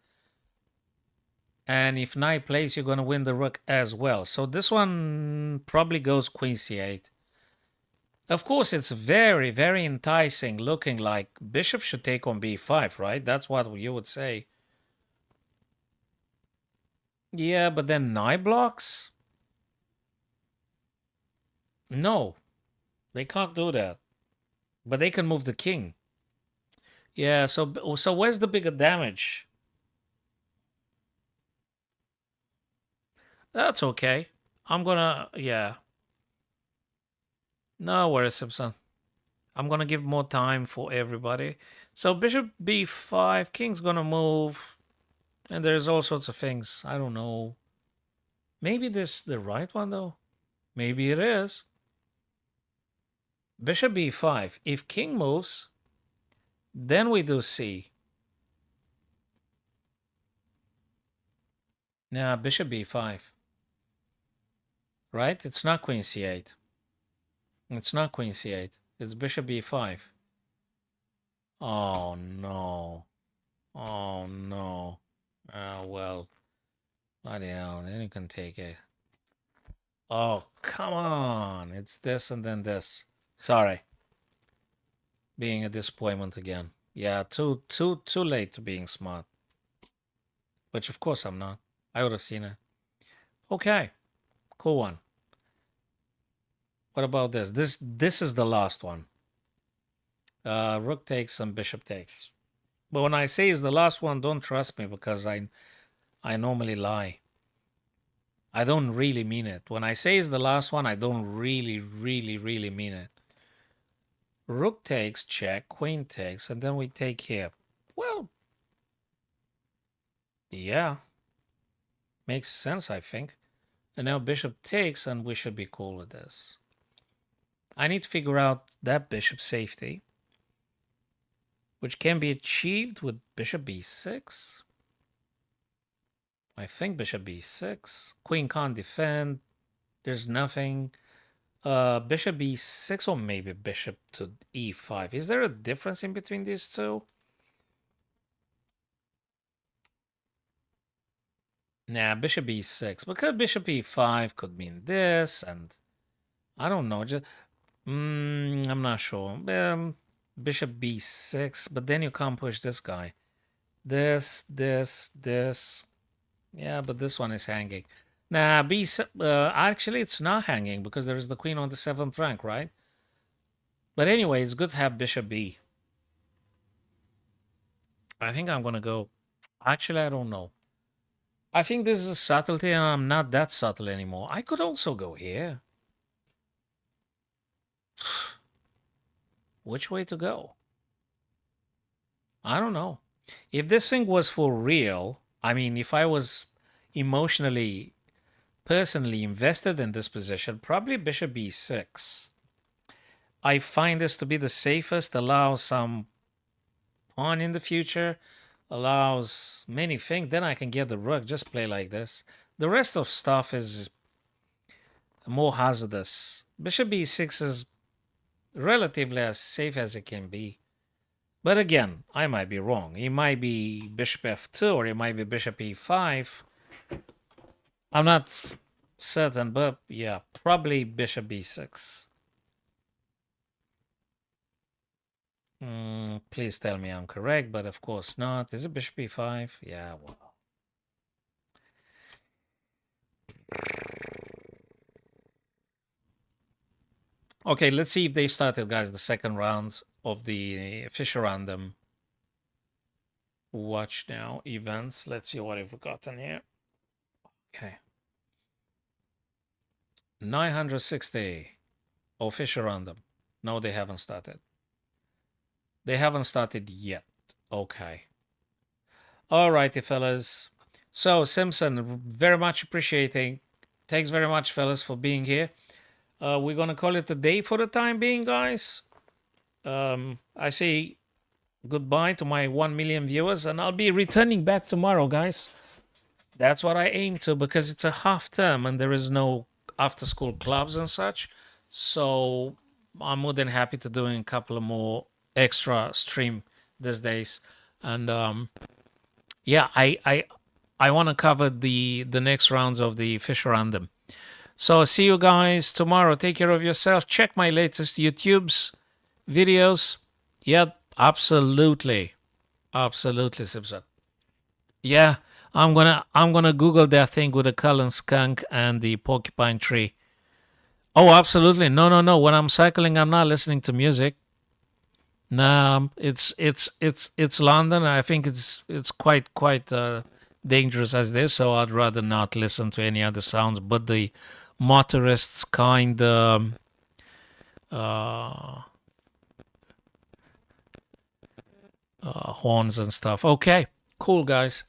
And if knight plays, you're gonna win the rook as well. So this one probably goes queen c8. Of course, it's very, very enticing, looking like bishop should take on b5, right? That's what you would say. Yeah, but then knight blocks? No, they can't do that. But they can move the king. Yeah, so where's the bigger damage? That's okay. I'm gonna, yeah. No worries, Simpson. I'm gonna give more time for everybody. So bishop b5, king's gonna move, and there's all sorts of things. I don't know. Maybe this the right one though. Maybe it is. Bishop b5. If king moves, then we do c. Nah, bishop b5. Right? It's not queen c8. It's not queen c8. It's bishop b5. Oh no. Oh no. Well, bloody hell. Then you can take it. Oh, come on. It's this and then this. Sorry. Being a disappointment again. Yeah, too late to being smart. Which of course I'm not. I would have seen it. Okay. Cool one. What about this? This is the last one. Rook takes and bishop takes. But when I say it's the last one, don't trust me because I normally lie. I don't really mean it. When I say it's the last one, I don't really mean it. Rook takes, check, queen takes, and then we take here. Well, yeah. Makes sense, I think. And now bishop takes, and we should be cool with this. I need to figure out that bishop safety, which can be achieved with bishop b6. I think bishop b6. Queen can't defend. There's nothing. Bishop b6 or maybe bishop to e5. Is there a difference in between these two? Nah, bishop b6. Because bishop e5 could mean this, and I don't know. Just I'm not sure. Bishop b6, but then you can't push this guy. This. Yeah, but this one is hanging. Nah, actually, it's not hanging because there's the queen on the 7th rank, right? But anyway, it's good to have bishop b. I think I'm going to go. Actually, I don't know. I think this is a subtlety and I'm not that subtle anymore. I could also go here. Which way to go? I don't know. If this thing was for real, I mean, if I was emotionally, personally invested in this position, probably bishop b6. I find this to be the safest, allows some pawn in the future, allows many things. Then I can get the rook, just play like this. The rest of stuff is more hazardous. Bishop b6 is relatively as safe as it can be. But again, I might be wrong. It might be bishop f2 or it might be bishop e5. I'm not certain, but yeah, probably bishop b6. Please tell me I'm correct, but of course not. Is it bishop e5? Yeah, well. Okay, let's see if they started, guys, the second round of the Fisher Random. Watch now, events. Let's see what we've gotten here. Okay. 960. Oh, Fisher Random. No, they haven't started. They haven't started yet. Okay. Alrighty, fellas. So, Simpson, very much appreciating. Thanks very much, fellas, for being here. We're going to call it a day for the time being, guys. I say goodbye to my 1 million viewers, and I'll be returning back tomorrow, guys. That's what I aim to, because it's a half term and there is no after school clubs and such. So I'm more than happy to doing a couple of more extra stream these days. And yeah, I want to cover the next rounds of the Fisher Random. So see you guys tomorrow. Take care of yourself. Check my latest YouTube's videos. Yeah, absolutely. Absolutely, Simpson. Yeah, I'm gonna Google that thing with the Cullen skunk and the porcupine tree. Oh, absolutely. No. When I'm cycling, I'm not listening to music. No, it's London. I think it's quite dangerous as this, so I'd rather not listen to any other sounds but the motorists kind horns and stuff. Okay, cool, guys.